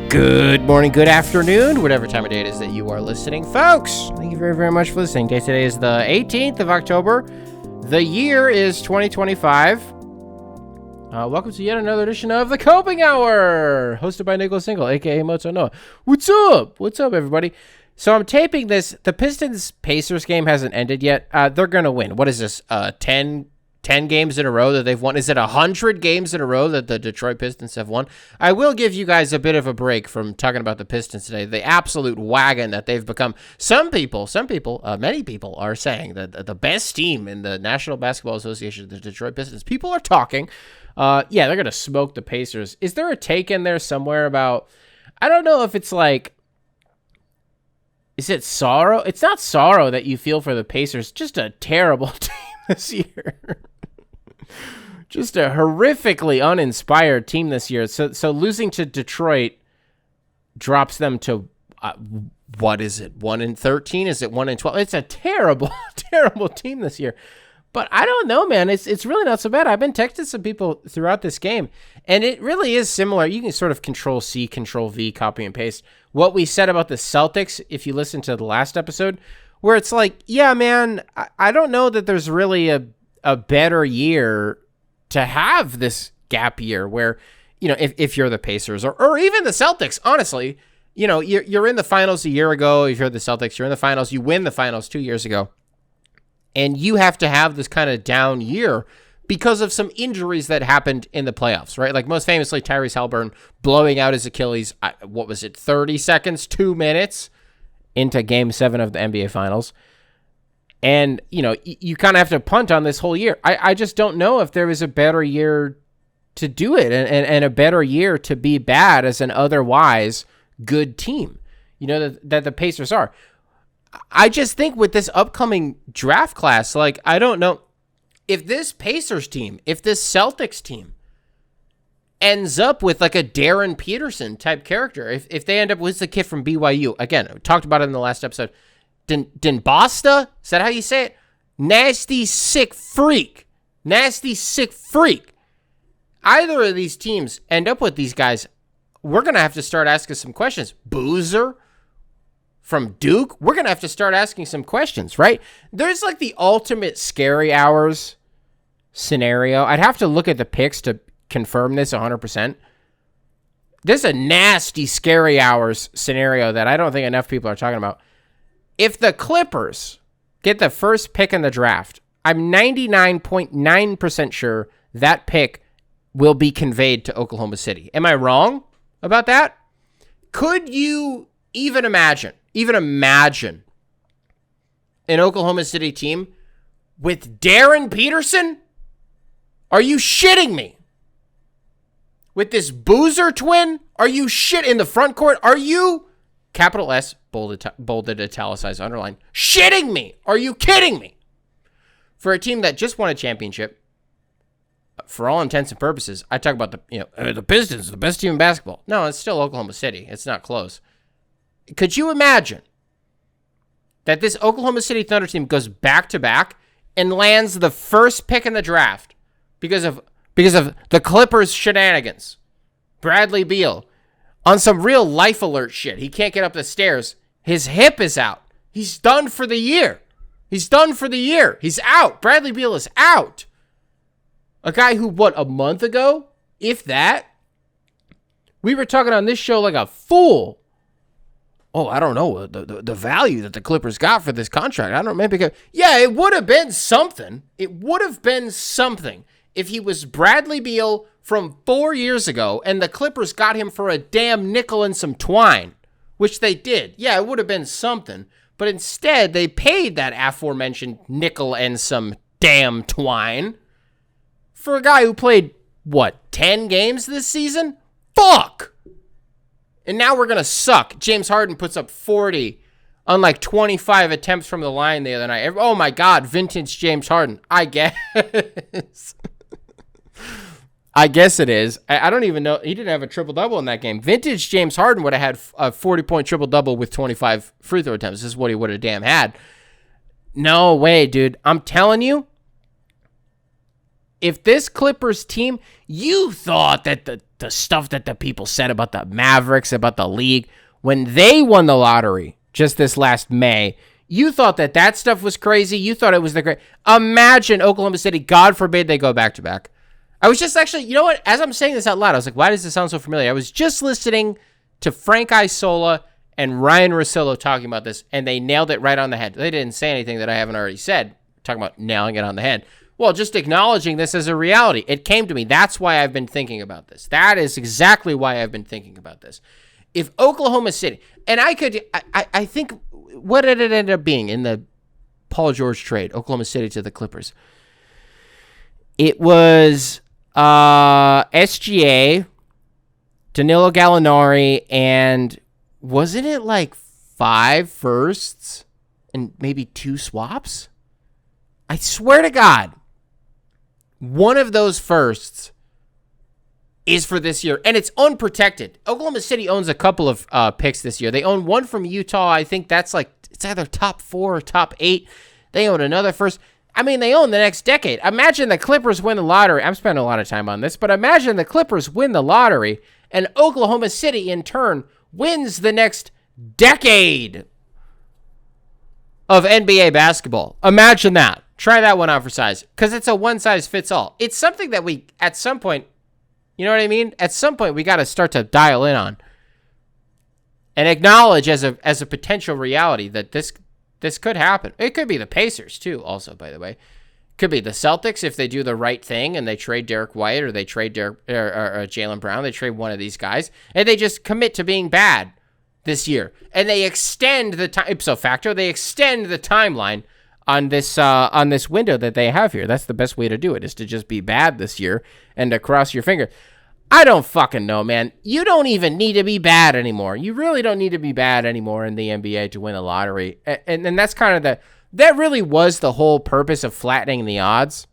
Good morning, good afternoon, whatever time of day it is that you are listening. Folks, thank you very, very much for listening. Today is the 18th of October. The year is 2025. Welcome to yet another edition of The Coping Hour, hosted by Nicholas Single, a.k.a. Mozo Noah. What's up? What's up, everybody? So I'm taping this. The Pistons-Pacers game hasn't ended yet. They're going to win. What is this, 10 games in a row that they've won? Is it 100 games in a row that the Detroit Pistons have won? I will give you guys a bit of a break from talking about the Pistons today. The absolute wagon that they've become. Many people are saying that the best team in the National Basketball Association, the Detroit Pistons. People are talking. They're going to smoke the Pacers. Is there a take in there somewhere about, I don't know if it's like, is it sorrow? It's not sorrow that you feel for the Pacers. Just a terrible team this year. Just a horrifically uninspired team this year. So losing to Detroit drops them to, what is it, 1-13? Is it 1-12? It's a terrible, terrible team this year. But I don't know, man. It's really not so bad. I've been texting some people throughout this game, and it really is similar. You can sort of Control-C, Control-V, copy and paste what we said about the Celtics if you listen to the last episode, where it's like, yeah, man, I don't know that there's really a better year to have this gap year where, you know, if you're the Pacers or even the Celtics, honestly, you know, you're in the finals a year ago. If you're the Celtics, you're in the finals. You win the finals 2 years ago. And you have to have this kind of down year because of some injuries that happened in the playoffs, right? Like most famously, Tyrese Haliburton blowing out his Achilles, 30 seconds, 2 minutes into Game 7 of the NBA Finals. And, you know, you kind of have to punt on this whole year. I just don't know if there was a better year to do it and a better year to be bad as an otherwise good team, you know, that the Pacers are. I just think with this upcoming draft class, like, I don't know if this Pacers team, if this Celtics team ends up with like a Darren Peterson type character, if they end up with the kid from BYU, again, we talked about it in the last episode, Dinbasta, is that how you say it? Nasty, sick freak. Either of these teams end up with these guys, we're going to have to start asking some questions. Boozer from Duke, we're going to have to start asking some questions, right? There's like the ultimate scary hours scenario. I'd have to look at the picks to confirm this 100%. There's a nasty scary hours scenario that I don't think enough people are talking about. If the Clippers get the first pick in the draft, I'm 99.9% sure that pick will be conveyed to Oklahoma City. Am I wrong about that? Could you even imagine an Oklahoma City team with Darren Peterson? Are you shitting me? With this Boozer twin? Are you shit in the front court? Are you, capital S, bolded, italicized, underlined, shitting me? Are you kidding me? For a team that just won a championship, for all intents and purposes, I talk about the Pistons, the best team in basketball. No, it's still Oklahoma City. It's not close. Could you imagine that this Oklahoma City Thunder team goes back-to-back and lands the first pick in the draft because of the Clippers shenanigans? Bradley Beal, on some real life alert shit. He can't get up the stairs. His hip is out. He's done for the year. He's out. Bradley Beal is out. A guy who, a month ago, if that, we were talking on this show like a fool. Oh, I don't know, the value that the Clippers got for this contract. I don't know, maybe it would have been something. It would have been something if he was Bradley Beal from 4 years ago and the Clippers got him for a damn nickel and some twine, which they did. Yeah, it would have been something. But instead, they paid that aforementioned nickel and some damn twine for a guy who played, 10 games this season? Fuck! And now we're going to suck. James Harden puts up 40 on like 25 attempts from the line the other night. Oh my God, vintage James Harden. I guess. I guess it is. I don't even know. He didn't have a triple-double in that game. Vintage James Harden would have had a 40-point triple-double with 25 free throw attempts. This is what he would have damn had. No way, dude. I'm telling you, if this Clippers team, you thought that the stuff that the people said about the Mavericks, about the league, when they won the lottery just this last May, you thought that stuff was crazy. You thought it was the great. Imagine Oklahoma City, God forbid they go back-to-back. I was just actually, you know what? As I'm saying this out loud, I was like, why does this sound so familiar? I was just listening to Frank Isola and Ryan Russillo talking about this, and they nailed it right on the head. They didn't say anything that I haven't already said, talking about nailing it on the head. Well, just acknowledging this as a reality. It came to me. That's why I've been thinking about this. That is exactly why I've been thinking about this. If Oklahoma City, and I think, what did it end up being in the Paul George trade, Oklahoma City to the Clippers? It was SGA, Danilo Gallinari, and wasn't it like 5 firsts and maybe 2 swaps? I swear to God, one of those firsts is for this year, and it's unprotected. Oklahoma City owns a couple of picks this year. They own one from Utah. I think that's like, it's either top 4 or top 8. They own another first. I mean, they own the next decade. Imagine the Clippers win the lottery. I'm spending a lot of time on this, but imagine the Clippers win the lottery, and Oklahoma City, in turn, wins the next decade of NBA basketball. Imagine that. Try that one out for size, because it's a one-size-fits-all. It's something that we, at some point, you know what I mean? At some point, we got to start to dial in on and acknowledge as a potential reality that this could happen. It could be the Pacers, too, also, by the way. Could be the Celtics if they do the right thing and they trade Derek White or they trade Jaylen Brown. They trade one of these guys, and they just commit to being bad this year. And they extend the time, ipso facto, they extend the timeline on this window that they have here. That's the best way to do it, is to just be bad this year and to cross your finger. I don't fucking know, man. You don't even need to be bad anymore. You really don't need to be bad anymore in the NBA to win the lottery. And that's kind of that really was the whole purpose of flattening the odds.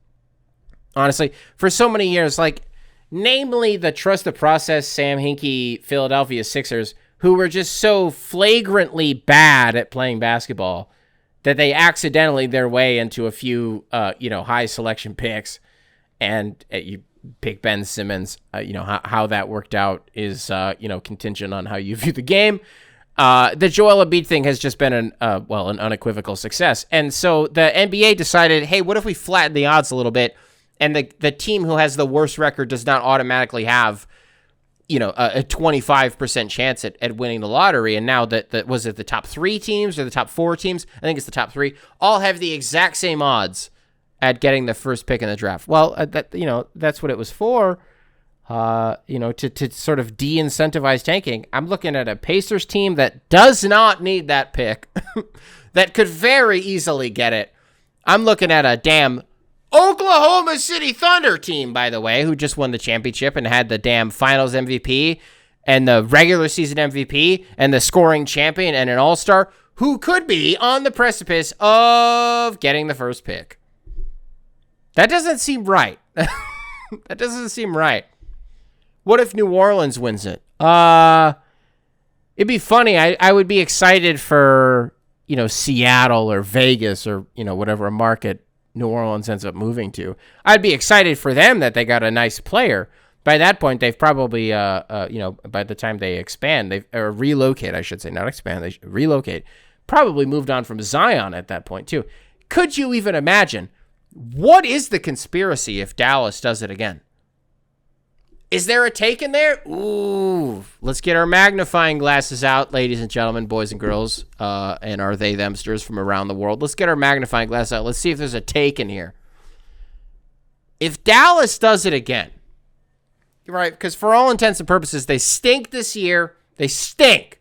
Honestly, for so many years, like, namely the trust the process, Sam Hinkie, Philadelphia Sixers, who were just so flagrantly bad at playing basketball that they accidentally their way into a few, high selection picks, and you pick Ben Simmons. How that worked out is, contingent on how you view the game. The Joel Embiid thing has just been an unequivocal success. And so the NBA decided, hey, what if we flatten the odds a little bit, and the team who has the worst record does not automatically have, a 25% chance at winning the lottery. And now that was it the top 3 teams or the top 4 teams? I think it's the top 3. All have the exact same odds at getting the first pick in the draft. Well, that's what it was for. To sort of de-incentivize tanking. I'm looking at a Pacers team that does not need that pick, that could very easily get it. I'm looking at a damn Oklahoma City Thunder team, by the way, who just won the championship and had the damn finals MVP and the regular season MVP and the scoring champion and an all-star, who could be on the precipice of getting the first pick. That doesn't seem right. That doesn't seem right. What if New Orleans wins it? It'd be funny. I would be excited for, Seattle or Vegas or, whatever market New Orleans ends up moving to. I'd be excited for them that they got a nice player. By that point, they've probably, by the time they expand, or relocate, I should say, not expand, they should relocate, probably moved on from Zion at that point, too. Could you even imagine, what is the conspiracy if Dallas does it again? Is there a take in there? Ooh, let's get our magnifying glasses out, ladies and gentlemen, boys and girls, and are they themsters from around the world. Let's get our magnifying glass out. Let's see if there's a take in here. If Dallas does it again, right, because for all intents and purposes, they stink this year. They stink.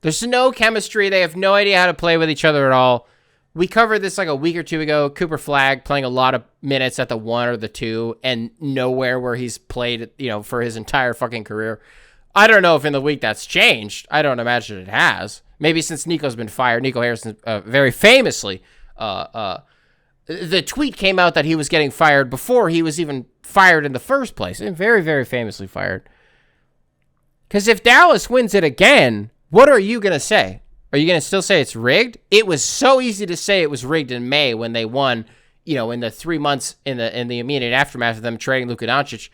There's no chemistry. They have no idea how to play with each other at all. We covered this like a week or two ago. Cooper Flagg playing a lot of minutes at the 1 or the 2 and nowhere where he's played, for his entire fucking career. I don't know if in the week that's changed. I don't imagine it has. Maybe since Nico's been fired. Nico Harrison, very famously, the tweet came out that he was getting fired before he was even fired in the first place. And very, very famously fired. Because if Dallas wins it again, what are you going to say? Are you going to still say it's rigged? It was so easy to say it was rigged in May when they won, in the 3 months in the immediate aftermath of them trading Luka Doncic.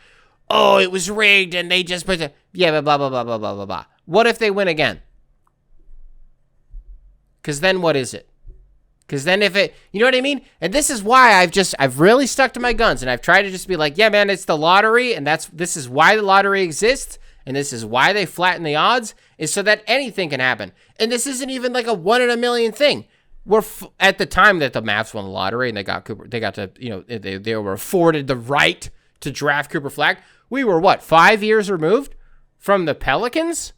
oh, it was rigged and they just put but blah, blah, blah, blah, blah, blah, blah. What if they win again? Because then what is it? Because then if it, you know what I mean? And this is why I've really stuck to my guns, and I've tried to just be like, yeah, man, it's the lottery, and this is why the lottery exists, and this is why they flatten the odds, is so that anything can happen. And this isn't even like a 1 in a million thing. At the time that the Mavs won the lottery and they got to, they were afforded the right to draft Cooper Flagg. We were 5 years removed from the Pelicans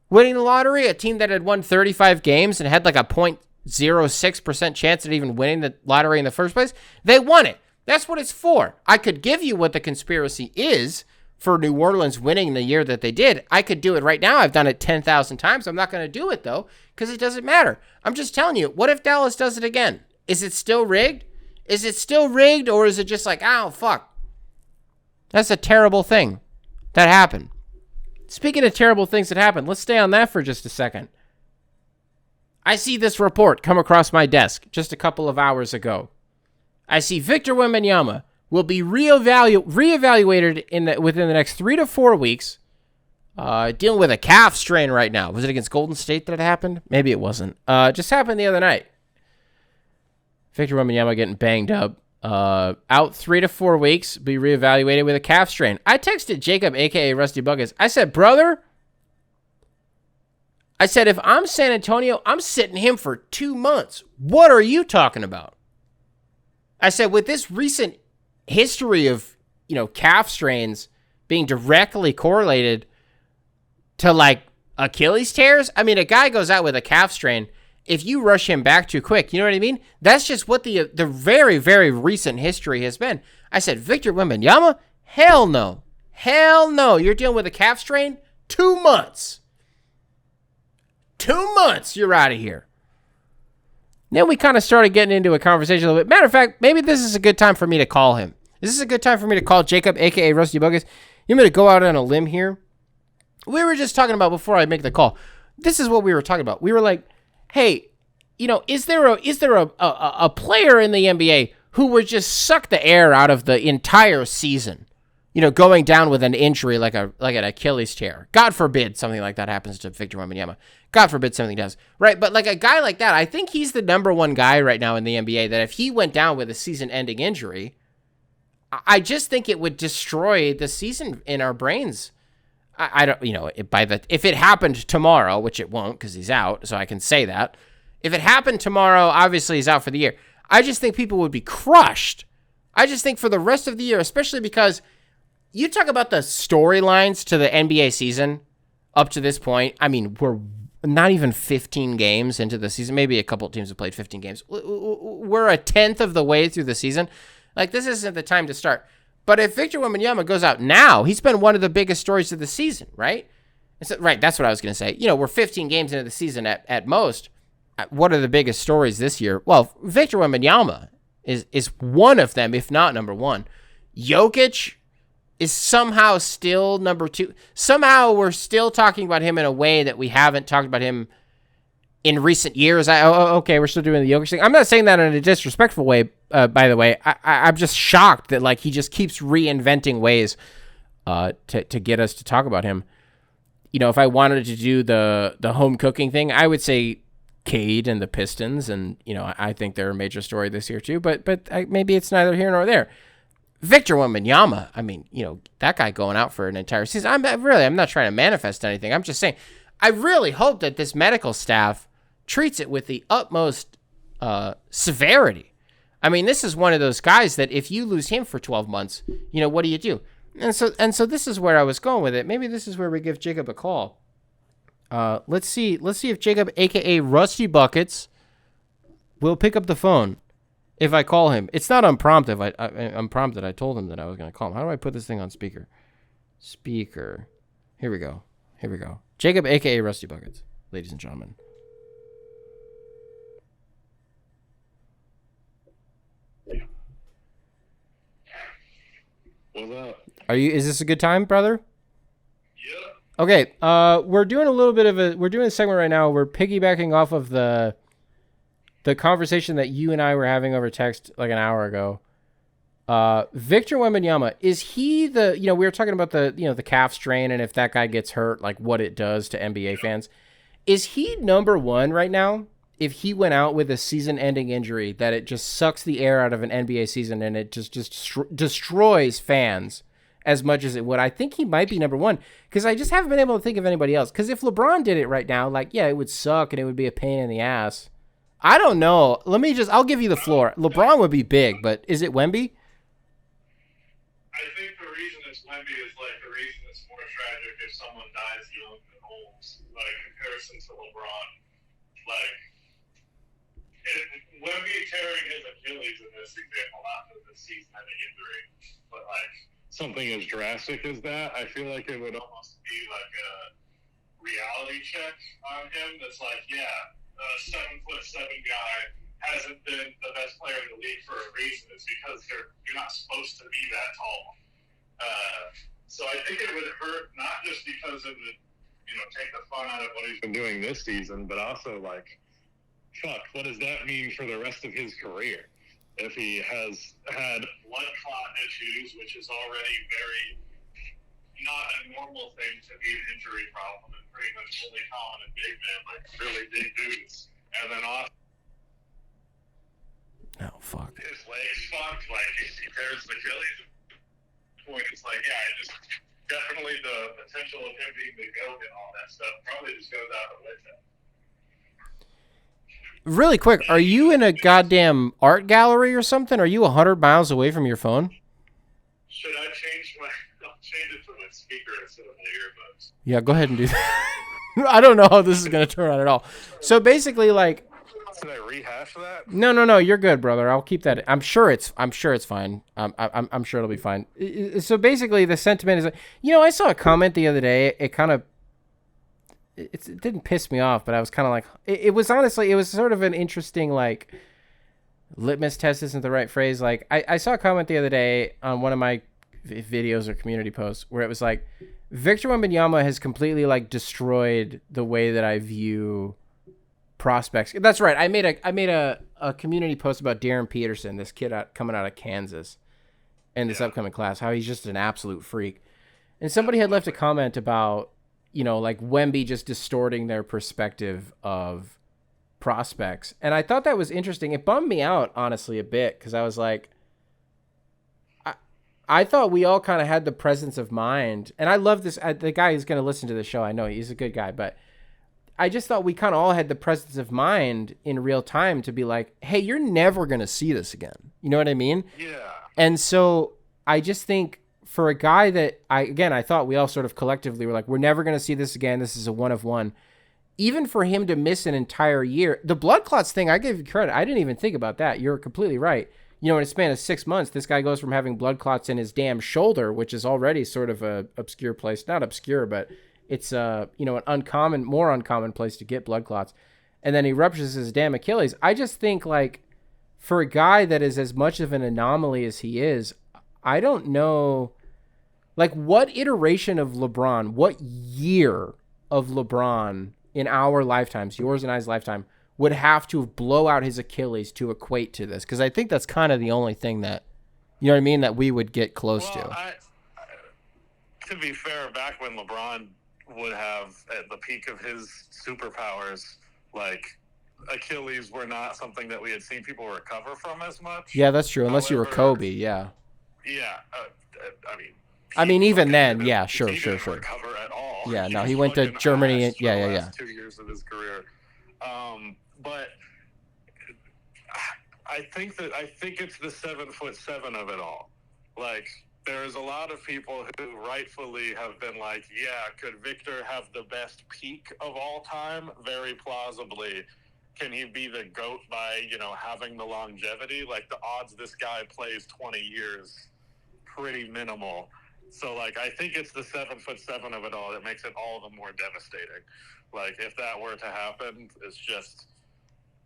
winning the lottery, a team that had won 35 games and had like a 0.06% chance at even winning the lottery in the first place. They won it. That's what it's for. I could give you what the conspiracy is for New Orleans winning the year that they did. I could do it right now. I've done it 10,000 times. I'm not going to do it, though, because it doesn't matter. I'm just telling you, what if Dallas does it again? Is it still rigged? Is it still rigged, or is it just like, oh, fuck? That's a terrible thing that happened. Speaking of terrible things that happened, let's stay on that for just a second. I see this report come across my desk just a couple of hours ago. I see Victor Wembanyama will be reevaluated within the next 3 to 4 weeks, dealing with a calf strain right now. Was it against Golden State that it happened? Maybe it wasn't. Just happened the other night. Victor Wembanyama getting banged up. Out 3 to 4 weeks, be reevaluated with a calf strain. I texted Jacob, a.k.a. Rusty Buckets. I said, brother, if I'm San Antonio, I'm sitting him for 2 months. What are you talking about? I said, with this recent history of, calf strains being directly correlated to, like, Achilles tears. I mean, a guy goes out with a calf strain. If you rush him back too quick, you know what I mean? That's just what the very, very recent history has been. I said, Victor Wembanyama? Hell no. Hell no. You're dealing with a calf strain? 2 months. 2 months, you're out of here. Then we kind of started getting into a conversation a little bit. Matter of fact, maybe this is a good time for me to call him. Is this a good time for me to call Jacob, a.k.a. Rusty Buckets? You want me to go out on a limb here? We were just talking about, before I make the call, this is what we were talking about. We were like, hey, is there a player in the NBA who would just suck the air out of the entire season? Going down with an injury like an Achilles tear. God forbid something like that happens to Victor Wembanyama. God forbid something does. Right? But like a guy like that, I think he's the number one guy right now in the NBA that if he went down with a season-ending injury, I just think it would destroy the season in our brains. I don't, if it happened tomorrow, which it won't because he's out, so I can say that. If it happened tomorrow, obviously he's out for the year. I just think people would be crushed. I just think for the rest of the year, especially because you talk about the storylines to the NBA season up to this point. I mean, we're not even 15 games into the season. Maybe a couple of teams have played 15 games. We're a tenth of the way through the season. Like, this isn't the time to start. But if Victor Wembanyama goes out now, he's been one of the biggest stories of the season, right? Right, that's what I was going to say. We're 15 games into the season at most. What are the biggest stories this year? Well, Victor Wembanyama is one of them, if not number one. Jokic is somehow still number two. Somehow we're still talking about him in a way that we haven't talked about him in recent years. Okay, we're still doing the Jokic thing. I'm not saying that in a disrespectful way, by the way. I'm just shocked that like he just keeps reinventing ways to get us to talk about him. If I wanted to do the home cooking thing, I would say Cade and the Pistons, and I think they're a major story this year too. But maybe it's neither here nor there. Victor Wembanyama, I mean, that guy going out for an entire season. I'm not trying to manifest anything. I'm just saying, I really hope that this medical staff treats it with the utmost severity. I mean, this is one of those guys that if you lose him for 12 months, what do you do? And so this is where I was going with it. Maybe this is where we give Jacob a call. Let's see if Jacob, aka Rusty Buckets, will pick up the phone if I call him. It's not unprompted. Unprompted. I told him that I was going to call him. How do I put this thing on speaker? Speaker. Here we go. Jacob, aka Rusty Buckets, ladies and gentlemen. What's up? Is this a good time, brother? Yeah. Okay, we're doing a segment right now. We're piggybacking off of the conversation that you and I were having over text like an hour ago. Victor Wembanyama, is he the, we were talking about the calf strain and if that guy gets hurt, like what it does to NBA fans. Is he number one right now? If he went out with a season-ending injury, that it just sucks the air out of an NBA season and it just destroys fans as much as it would. I think he might be number one because I just haven't been able to think of anybody else. Because if LeBron did it right now, like, yeah, it would suck and it would be a pain in the ass. I don't know. I'll give you the floor. LeBron would be big, but is it Wemby? I think the reason it's Wemby is like the reason it's more tragic if someone dies young than Holmes, like comparison to LeBron. Like, Wemby tearing his Achilles in this example after the season-ending injury, but like something as drastic as that, I feel like it would almost be like a reality check on him. That's like, yeah, a 7'7" guy hasn't been the best player in the league for a reason. It's because you're not supposed to be that tall. So I think it would hurt not just because of the, take the fun out of what he's been doing this season, but also like, fuck, what does that mean for the rest of his career? If he has had blood clot issues, which is already very not a normal thing to be an injury problem and pretty much only common in big men, like really big dudes. And then also, oh, fuck. his legs fucked, like he tears his Achilles. Point, it's like, yeah, it just definitely the potential of him being the GOAT and all that stuff probably just goes out the window. Really quick, are you in a goddamn art gallery or something? Are you 100 miles away from your phone? Should I change I'll change it to my speaker instead of my earbuds. Yeah, go ahead and do that. I don't know how this is going to turn out at all. So basically, like, should I rehash that? No, you're good, brother. I'll keep that. I'm sure it's fine. I'm sure it'll be fine. So basically, the sentiment is like, I saw a comment the other day. It kind of, it didn't piss me off, but I was kind of like, it was honestly, it was sort of an interesting, like, litmus test isn't the right phrase. Like, I saw a comment the other day on one of my videos or community posts where it was like, Victor Wembanyama has completely, like, destroyed the way that I view prospects. That's right. I made a community post about Darren Peterson, this kid coming out of Kansas in this upcoming class, how he's just an absolute freak. And somebody had left a comment about, like Wemby just distorting their perspective of prospects. And I thought that was interesting. It bummed me out, honestly, a bit, because I was like, I thought we all kind of had the presence of mind. And I love this. The guy who's going to listen to the show, I know he's a good guy, but I just thought we kind of all had the presence of mind in real time to be like, hey, you're never going to see this again. You know what I mean? Yeah. And so I just think for a guy that I thought we all sort of collectively were like, we're never going to see this again. This is a one of one. Even for him to miss an entire year, the blood clots thing, I give you credit. I didn't even think about that. You're completely right. In a span of 6 months, this guy goes from having blood clots in his damn shoulder, which is already sort of a obscure place, not obscure, but it's an more uncommon place to get blood clots. And then he ruptures his damn Achilles. I just think, like, for a guy that is as much of an anomaly as he is, I don't know, like, what iteration of LeBron, what year of LeBron in our lifetimes, yours and I's lifetime, would have to blow out his Achilles to equate to this? Because I think that's kind of the only thing that, you know what I mean, that we would get close to. To be fair, back when LeBron would have, at the peak of his superpowers, like, Achilles were not something that we had seen people recover from as much. Yeah, that's true, unless you were Kobe, yeah. Yeah, I mean, even then, yeah, sure. He didn't recover at all. Yeah, no, he went to Germany. Yeah. 2 years of his career. But I think it's the 7'7" of it all. Like, there's a lot of people who rightfully have been like, yeah, could Victor have the best peak of all time? Very plausibly. Can he be the GOAT by, having the longevity? Like, the odds this guy plays 20 years, pretty minimal. So, like, I think it's the 7'7" of it all that makes it all the more devastating. Like, if that were to happen, it's just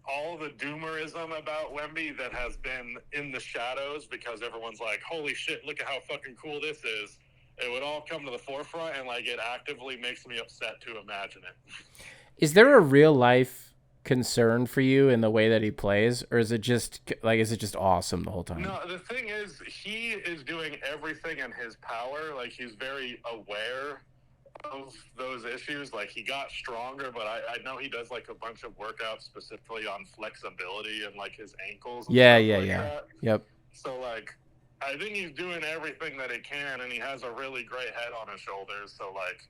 all the doomerism about Wemby that has been in the shadows because everyone's like, holy shit, look at how fucking cool this is. It would all come to the forefront, and, like, it actively makes me upset to imagine it. Is there a real life concerned for you in the way that he plays, or is it just awesome the whole time? No, the thing is, he is doing everything in his power. Like, he's very aware of those issues. Like, he got stronger, but I know he does like a bunch of workouts specifically on flexibility and like his ankles. And Yeah. that. Yep. So like, I think he's doing everything that he can, and he has a really great head on his shoulders. So like,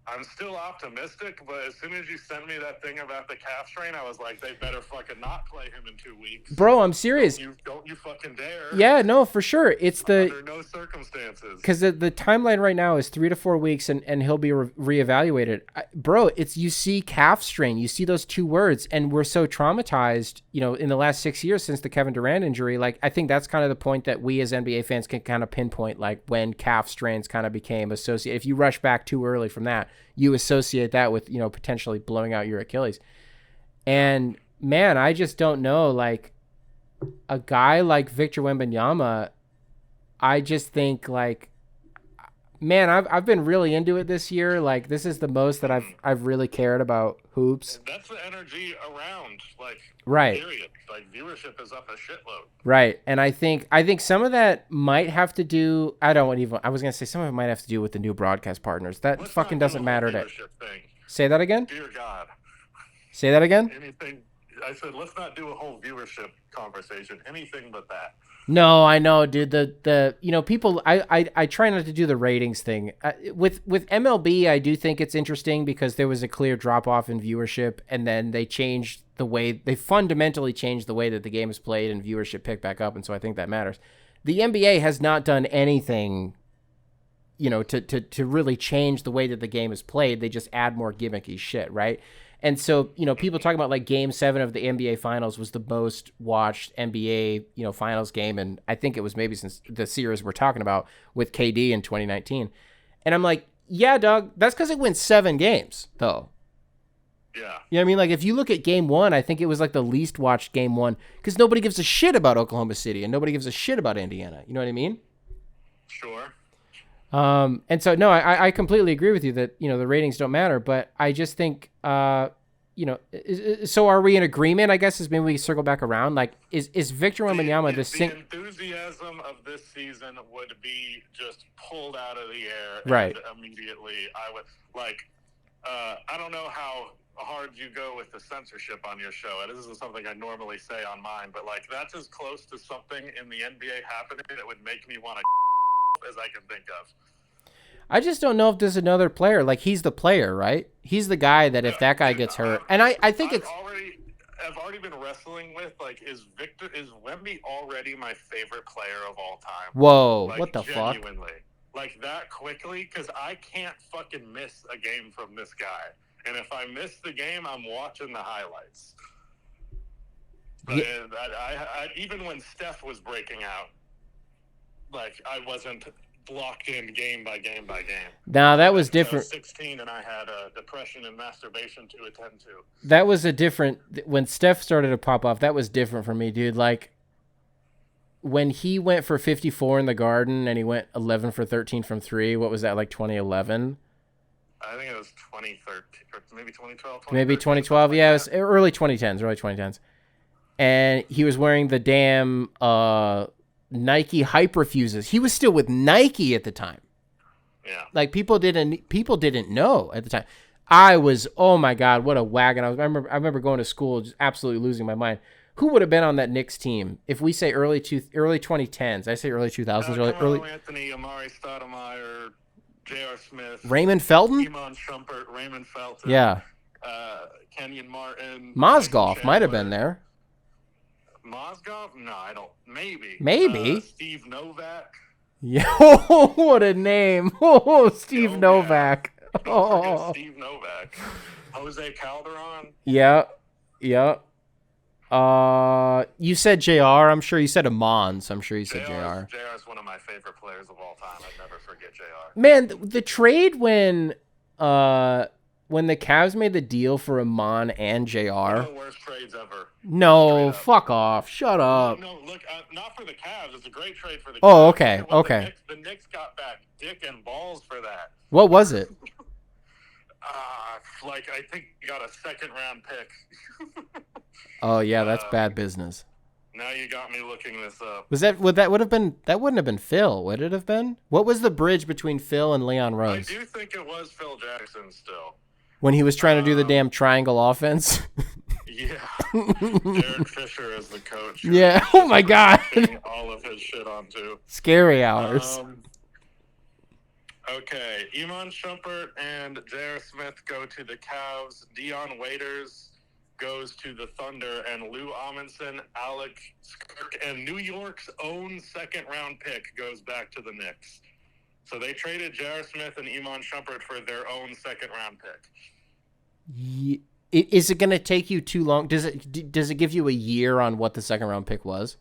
I'm still optimistic, but as soon as you sent me that thing about the calf strain, I was like, they better fucking not play him in 2 weeks. Bro, I'm serious. Don't you fucking dare. Yeah, no, for sure. It's under no circumstances. Because the timeline right now is 3 to 4 weeks, and he'll be reevaluated. Bro, you see calf strain. You see those 2 words, and we're so traumatized, in the last 6 years since the Kevin Durant injury. Like, I think that's kind of the point that we as NBA fans can kind of pinpoint, like, when calf strains kind of became associated. If you rush back too early from that, you associate that with, potentially blowing out your Achilles. And, man, I just don't know, like, a guy like Victor Wembanyama, I just think, like, man, I've been really into it this year. Like, this is the most that I've really cared about hoops. That's the energy around, like, right. Period. Like, viewership is up a shitload. Right. And I think some of that might have to do, I was going to say some of it might have to do with the new broadcast partners. That fucking doesn't matter to. Say that again? Dear God. Say that again? Anything. I said, let's not do a whole viewership conversation. Anything but that. No, I know, dude. The people. I try not to do the ratings thing. With MLB, I do think it's interesting because there was a clear drop off in viewership, and then they fundamentally changed the way that the game is played, and viewership picked back up, and so I think that matters. The NBA has not done anything, to really change the way that the game is played. They just add more gimmicky shit, right? And so, people talk about like Game 7 of the NBA Finals was the most watched NBA, finals game. And I think it was maybe since the series we're talking about with KD in 2019. And I'm like, yeah, dog, that's because it went 7 games, though. Yeah. You know what I mean? Like, if you look at Game 1, I think it was like the least watched Game 1 because nobody gives a shit about Oklahoma City and nobody gives a shit about Indiana. You know what I mean? Sure. And so, no, I completely agree with you that, the ratings don't matter, but I just think, so are we in agreement, I guess, is maybe we circle back around? Like, is Victor Wembanyama the enthusiasm of this season would be just pulled out of the air. Right. And immediately I would, like, I don't know how hard you go with the censorship on your show. This isn't something I normally say on mine, but, like, that's as close to something in the NBA happening that would make me want to as I can think of. I just don't know if there's another player. Like, he's the player, right? He's the guy that if that guy gets hurt. And I think I've already been wrestling with, like, is Wemby already my favorite player of all time? Whoa, like, what the fuck? Genuinely. Like, that quickly? Because I can't fucking miss a game from this guy. And if I miss the game, I'm watching the highlights. But I even when Steph was breaking out, like, I wasn't locked in game by game by game. Now that was different. 16 and I had depression and masturbation to attend to. That was a different, when Steph started to pop off, that was different for me, dude. Like, when he went for 54 in the Garden and he went 11 for 13 from 3, what was that, like 2011? I think it was 2013 or maybe 2012. Maybe 2012, yeah, it was early 2010s. And he was wearing the damn Nike Hyper Fuses. He was still with Nike at the time. Yeah. Like, people didn't know at the time. I was, oh my God, what a wagon. I remember going to school just absolutely losing my mind. Who would have been on that Knicks team if we say early 2010s? I say early 2000s. Early Anthony, Amari Stoudemire, J.R. Smith, Raymond Felton, Iman Shumpert, Raymond Felton. Yeah. Kenyon Martin. Mozgov might have been there. Mozgov? No, I don't. Maybe. Steve Novak. Yeah, what a name. Oh, Steve Novak. Don't forget Steve Novak. Jose Calderon. Yeah. You said JR. I'm sure you said Amon, so I'm sure you said JR. JR is one of my favorite players of all time. I'd never forget JR. Man, the trade when the Cavs made the deal for Amon and JR. One of the worst trades ever. No, fuck off. Shut up. No, look, not for the Cavs. It's a great trade for the Cavs. Oh, okay. The Knicks got back dick and balls for that. What was it? like, I think he got a second-round pick. Oh yeah, that's bad business. Now you got me looking this up. That wouldn't have been Phil, would it have been? What was the bridge between Phil and Leon Rose? I do think it was Phil Jackson still. When he was trying to do the damn triangle offense? Yeah. Derek Fisher as the coach. Yeah. Oh my God. All of his shit onto. Scary hours. Okay. Iman Shumpert and J.R. Smith go to the Cavs. Dion Waiters goes to the Thunder, and Lou Amundsen, Alex Kirk, and New York's own second-round pick goes back to the Knicks. So they traded J.R. Smith and Iman Shumpert for their own second-round pick. Is it going to take you too long? Does it give you a year on what the second-round pick was?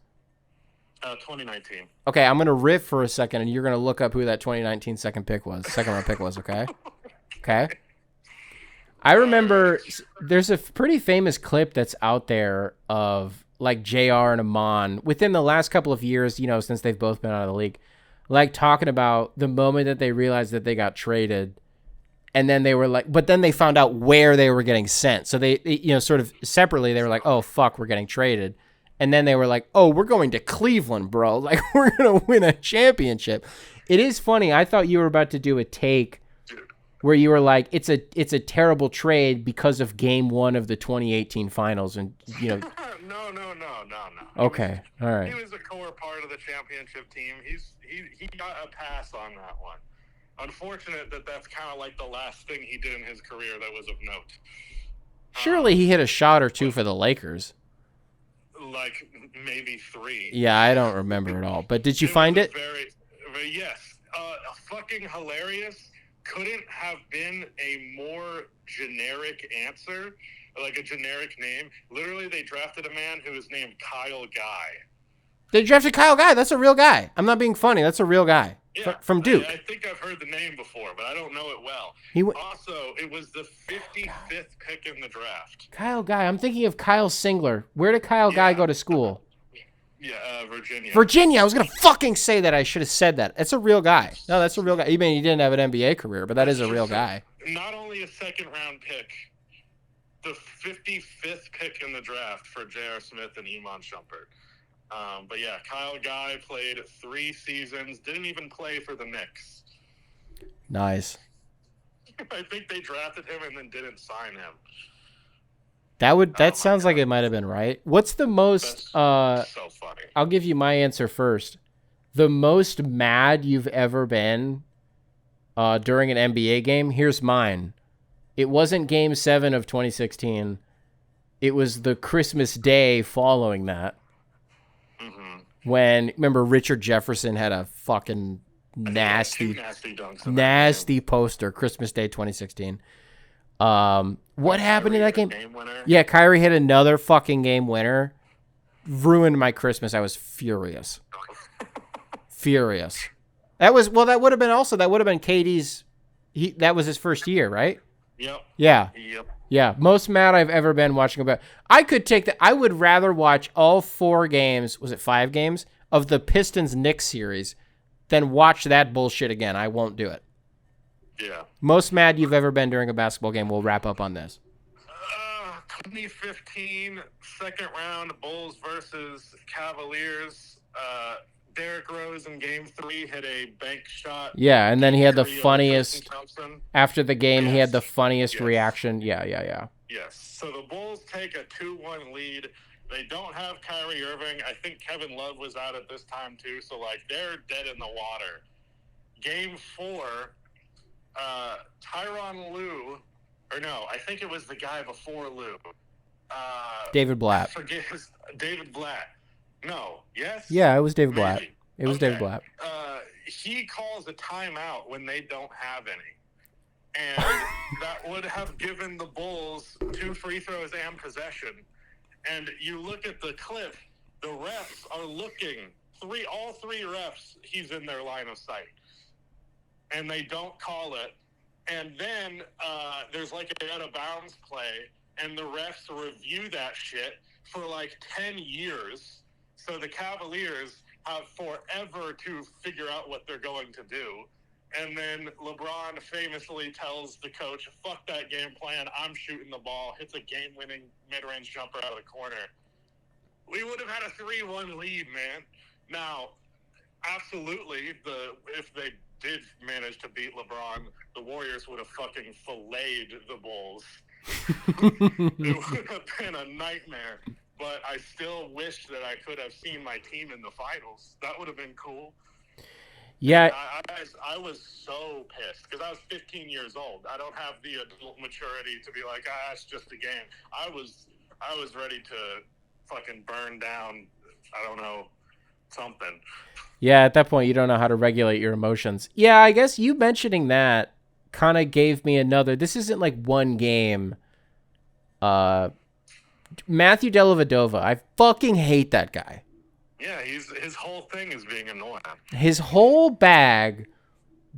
2019. Okay, I'm going to riff for a second, and you're going to look up who that 2019 second-round pick was, okay? Okay? I remember there's a pretty famous clip that's out there of like JR and Iman within the last couple of years, you know, since they've both been out of the league, like talking about the moment that they realized that they got traded. And then they were like, but then they found out where they were getting sent. So they you know, sort of separately, they were like, oh, fuck, we're getting traded. And then they were like, oh, we're going to Cleveland, bro. Like, we're going to win a championship. It is funny. I thought you were about to do a take where you were like, it's a terrible trade because of game 1 of the 2018 finals. And, you know. No. Okay. All right. He was a core part of the championship team. He got a pass on that one. Unfortunate that that's kind of like the last thing he did in his career that was of note. Surely he hit a shot or two for the Lakers. Like maybe 3. Yeah, I don't remember at all. But did you find it? Yes. Fucking hilarious. Couldn't have been a more generic answer, like a generic name. Literally, they drafted a man who was named Kyle Guy. They drafted Kyle Guy. That's a real guy. I'm not being funny. That's a real guy. Yeah, from Duke. I think I've heard the name before, but I don't know it well. Also, it was the 55th pick in the draft. Kyle Guy. I'm thinking of Kyle Singler. Where did Kyle Guy go to school? Yeah, Virginia. Virginia. I was going to fucking say that. I should have said that. That's a real guy. No, that's a real guy. Even he didn't have an NBA career, but that is a real guy. Not only a second-round pick, the 55th pick in the draft for J.R. Smith and Iman Shumpert. But yeah, Kyle Guy played 3 seasons, didn't even play for the Knicks. Nice. I think they drafted him and then didn't sign him. That sounds like it might have been right. What's the most so funny. I'll give you my answer first. The most mad you've ever been during an NBA game? Here's mine. It wasn't game 7 of 2016. It was the Christmas Day following that. When, remember, Richard Jefferson had a fucking nasty poster, Christmas Day 2016. What happened in that game? Yeah, Kyrie hit another fucking game winner. Ruined my Christmas. I was furious. Furious. That would have been KD's, that was his first year, right? Yep. Yeah. Yeah, most mad I've ever been watching about. I could take that. I would rather watch all 4 games, was it 5 games, of the Pistons-Knicks series than watch that bullshit again. I won't do it. Yeah. Most mad you've ever been during a basketball game. We'll wrap up on this. 2015, second round, Bulls versus Cavaliers. Derrick Rose in game 3 hit a bank shot. Yeah, and then he had the funniest, after the game, he had the funniest reaction. Yeah. Yes, so the Bulls take a 2-1 lead. They don't have Kyrie Irving. I think Kevin Love was out at this time too, so like they're dead in the water. Game 4, Tyronn Lue, or no, I think it was the guy before Lue. David Blatt. David Blatt. No. Yes? Yeah, it was David Blatt. Maybe. It was David Blatt. He calls a timeout when they don't have any. And that would have given the Bulls 2 free throws and possession. And you look at the clip, the refs are looking. All three refs, he's in their line of sight. And they don't call it. And then there's like an out-of-bounds play, and the refs review that shit for like 10 years. So the Cavaliers have forever to figure out what they're going to do. And then LeBron famously tells the coach, fuck that game plan. I'm shooting the ball. Hits a game-winning mid-range jumper out of the corner. We would have had a 3-1 lead, man. Now, absolutely, if they did manage to beat LeBron, the Warriors would have fucking filleted the Bulls. It would have been a nightmare. But I still wish that I could have seen my team in the finals. That would have been cool. Yeah. I was so pissed because I was 15 years old. I don't have the adult maturity to be like, it's just a game. I was ready to fucking burn down, I don't know, something. Yeah, at that point, you don't know how to regulate your emotions. Yeah, I guess you mentioning that kind of gave me another. This isn't like one game. Matthew Dellavedova, I fucking hate that guy. Yeah, his whole thing is being annoying. His whole bag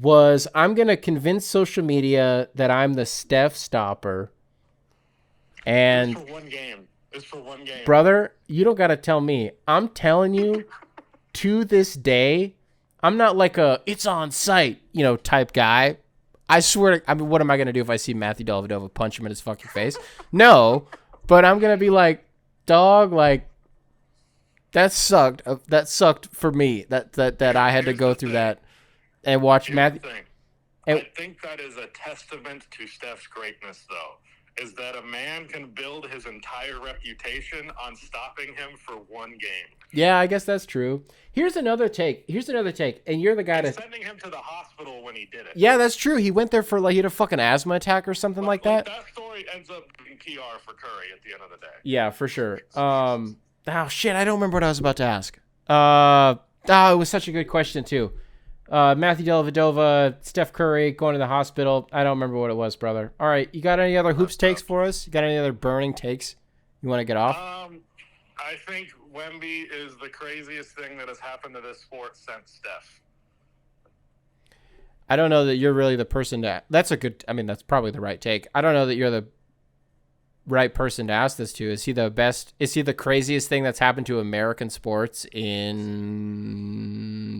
was, I'm going to convince social media that I'm the Steph stopper. And It's for one game. Brother, you don't got to tell me. I'm telling you, to this day, I'm not like a it's on site, type guy. I swear, what am I going to do if I see Matthew Dellavedova punch him in his fucking face? No, but I'm going to be like, dog, like, that sucked. That sucked for me. That I had to go through that and watch Matthew. I think that is a testament to Steph's greatness, though, is that a man can build his entire reputation on stopping him for one game. Yeah, I guess that's true. Here's another take. And you're the guy sending him to the hospital when he did it. Yeah, that's true. He went there for he had a fucking asthma attack or something like that. That story ends up being PR for Curry at the end of the day. Yeah, for sure. Oh shit, I don't remember what I was about to ask. It was such a good question too. Matthew Dellavedova, Steph Curry going to the hospital. I don't remember what it was, brother. All right, you got any other hoops takes for us? You got any other burning takes you want to get off? I think Wemby is the craziest thing that has happened to this sport since Steph. I don't know that you're really the person to. That's probably the right take. I don't know that you're the right person to ask this to. Is he the best? Is he the craziest thing that's happened to American sports in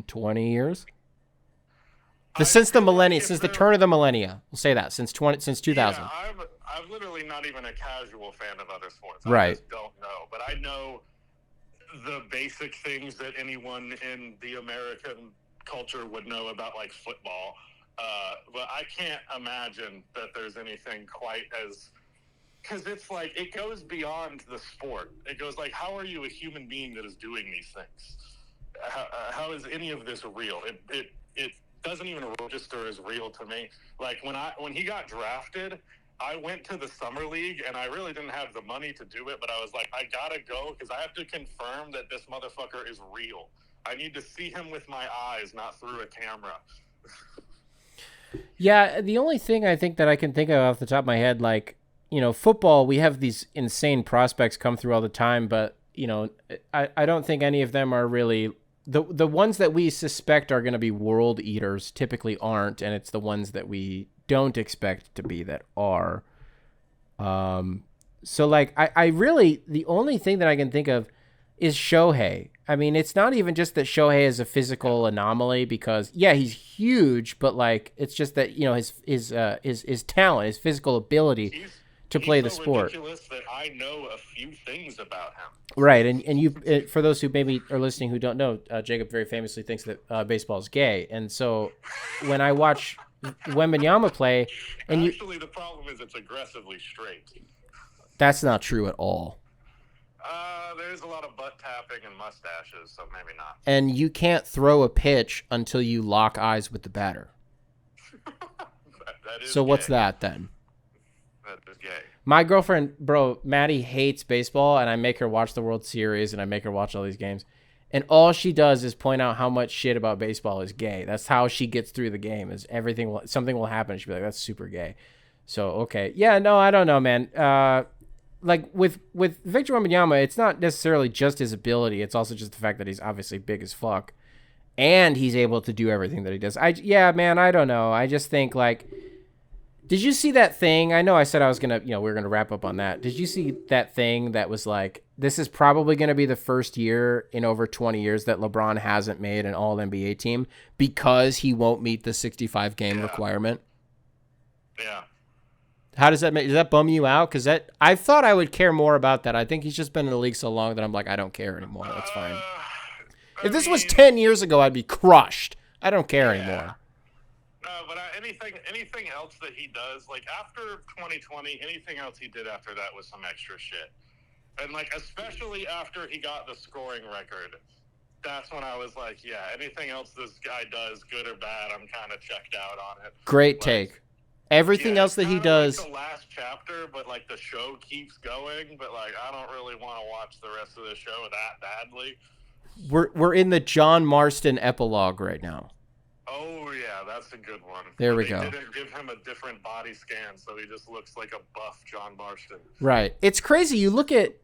20 years? Since the turn of the millennia. We'll say that since 2000. Yeah, I'm literally not even a casual fan of other sports. Right. I just don't know, but I know the basic things that anyone in the American culture would know about, like football. But I can't imagine that there's anything quite as. Because it's like, it goes beyond the sport. It goes like, how are you a human being that is doing these things? How is any of this real? It doesn't even register as real to me. Like, when he got drafted, I went to the summer league, and I really didn't have the money to do it, but I was like, I gotta go, because I have to confirm that this motherfucker is real. I need to see him with my eyes, not through a camera. Yeah, the only thing I think that I can think of off the top of my head, like, football, we have these insane prospects come through all the time, but, I don't think any of them are really the ones that we suspect are going to be world eaters typically aren't, and it's the ones that we don't expect to be that are. So like, I really, the only thing that I can think of is Shohei. I mean, it's not even just that Shohei is a physical anomaly because, yeah, he's huge, but like, it's just that, his talent, his physical ability to play the sport. It's ridiculous that I know a few things about him. Right, and you, for those who maybe are listening who don't know, Jacob very famously thinks that baseball is gay, and so when I watch Wembanyama play, and actually the problem is it's aggressively straight. That's not true at all. There's a lot of butt tapping and mustaches, so maybe not. And you can't throw a pitch until you lock eyes with the batter. that is so gay. What's that then? That is gay. My girlfriend, bro, Maddie hates baseball, and I make her watch the World Series, and I make her watch all these games. And all she does is point out how much shit about baseball is gay. That's how she gets through the game, is something will happen, and she'll be like, that's super gay. So, okay. Yeah, no, I don't know, man. Like, with Victor Wembanyama, it's not necessarily just his ability. It's also just the fact that he's obviously big as fuck. And he's able to do everything that he does. Yeah, man, I don't know. I just think, like... Did you see that thing? I know I said I was going to, we were going to wrap up on that. Did you see that thing that was like, this is probably going to be the first year in over 20 years that LeBron hasn't made an All-NBA team because he won't meet the 65 game requirement. Yeah. How does that bum you out? Because I thought I would care more about that. I think he's just been in the league so long that I'm like, I don't care anymore. That's fine. If this was 10 years ago, I'd be crushed. I don't care anymore. No, but anything else that he does, like after 2020, anything else he did after that was some extra shit. And like, especially after he got the scoring record, that's when I was like, yeah, anything else this guy does, good or bad, I'm kind of checked out on it. Great take. Everything else that he does. Like the last chapter, but like the show keeps going, but like I don't really want to watch the rest of the show that badly. We're in the John Marston epilogue right now. Oh yeah, that's a good one. There we go. They didn't give him a different body scan, so he just looks like a buff John Marston. Right. It's crazy. You look at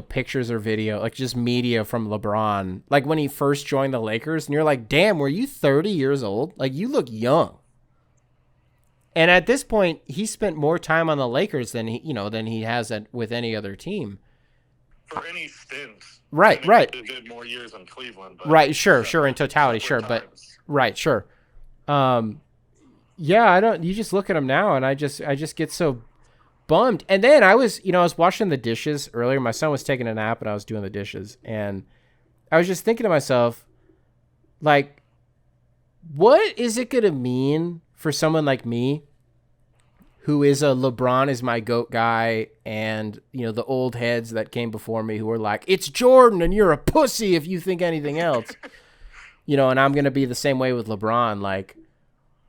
pictures or video, like just media from LeBron, like when he first joined the Lakers, and you're like, damn, were you 30 years old? Like you look young. And at this point, he spent more time on the Lakers than he has with any other team. For any stint. Right. He did more years in Cleveland. But right, sure, in totality, sure. Times. But right, sure. Yeah, you just look at him now and I just get so bummed. And then I was washing the dishes earlier. My son was taking a nap and I was doing the dishes. And I was just thinking to myself, like, what is it going to mean for someone like me who is a LeBron is my GOAT guy and, the old heads that came before me who were like, it's Jordan and you're a pussy if you think anything else, and I'm going to be the same way with LeBron. Like,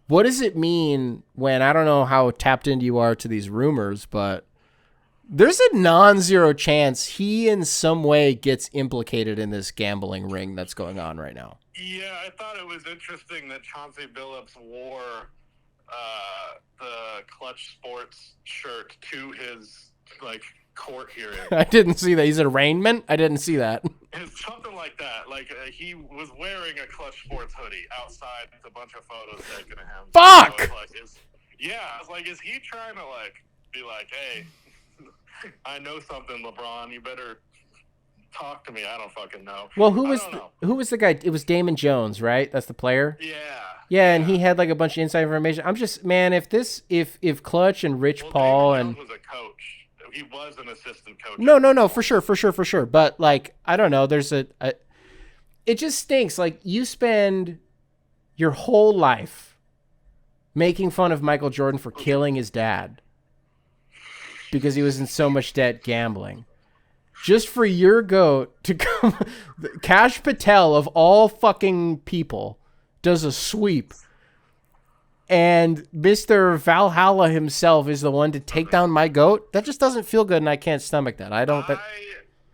what does it mean when, I don't know how tapped into you are to these rumors, but there's a non-zero chance he in some way gets implicated in this gambling ring that's going on right now. Yeah, I thought it was interesting that Chauncey Billups wore the Clutch Sports shirt to his court hearing. I didn't see that. He's an arraignment? I didn't see that. It's something like that. Like he was wearing a Clutch Sports hoodie outside with a bunch of photos taken of him. Fuck! So I was like, is he trying to be like, hey, I know something, LeBron. You better talk to me. I don't fucking know. Well, who was the guy? It was Damon Jones, right? That's the player. Yeah, and he had a bunch of inside information. I'm just, man, if Clutch and Rich Paul Damon and Jones was a coach. He was an assistant coach. No, for sure. But I don't know. There's it just stinks. Like you spend your whole life making fun of Michael Jordan for killing his dad because he was in so much debt gambling. Just for your GOAT to come, Kash Patel of all fucking people does a sweep, and Mr. Valhalla himself is the one to take down my GOAT. That just doesn't feel good, and I can't stomach that.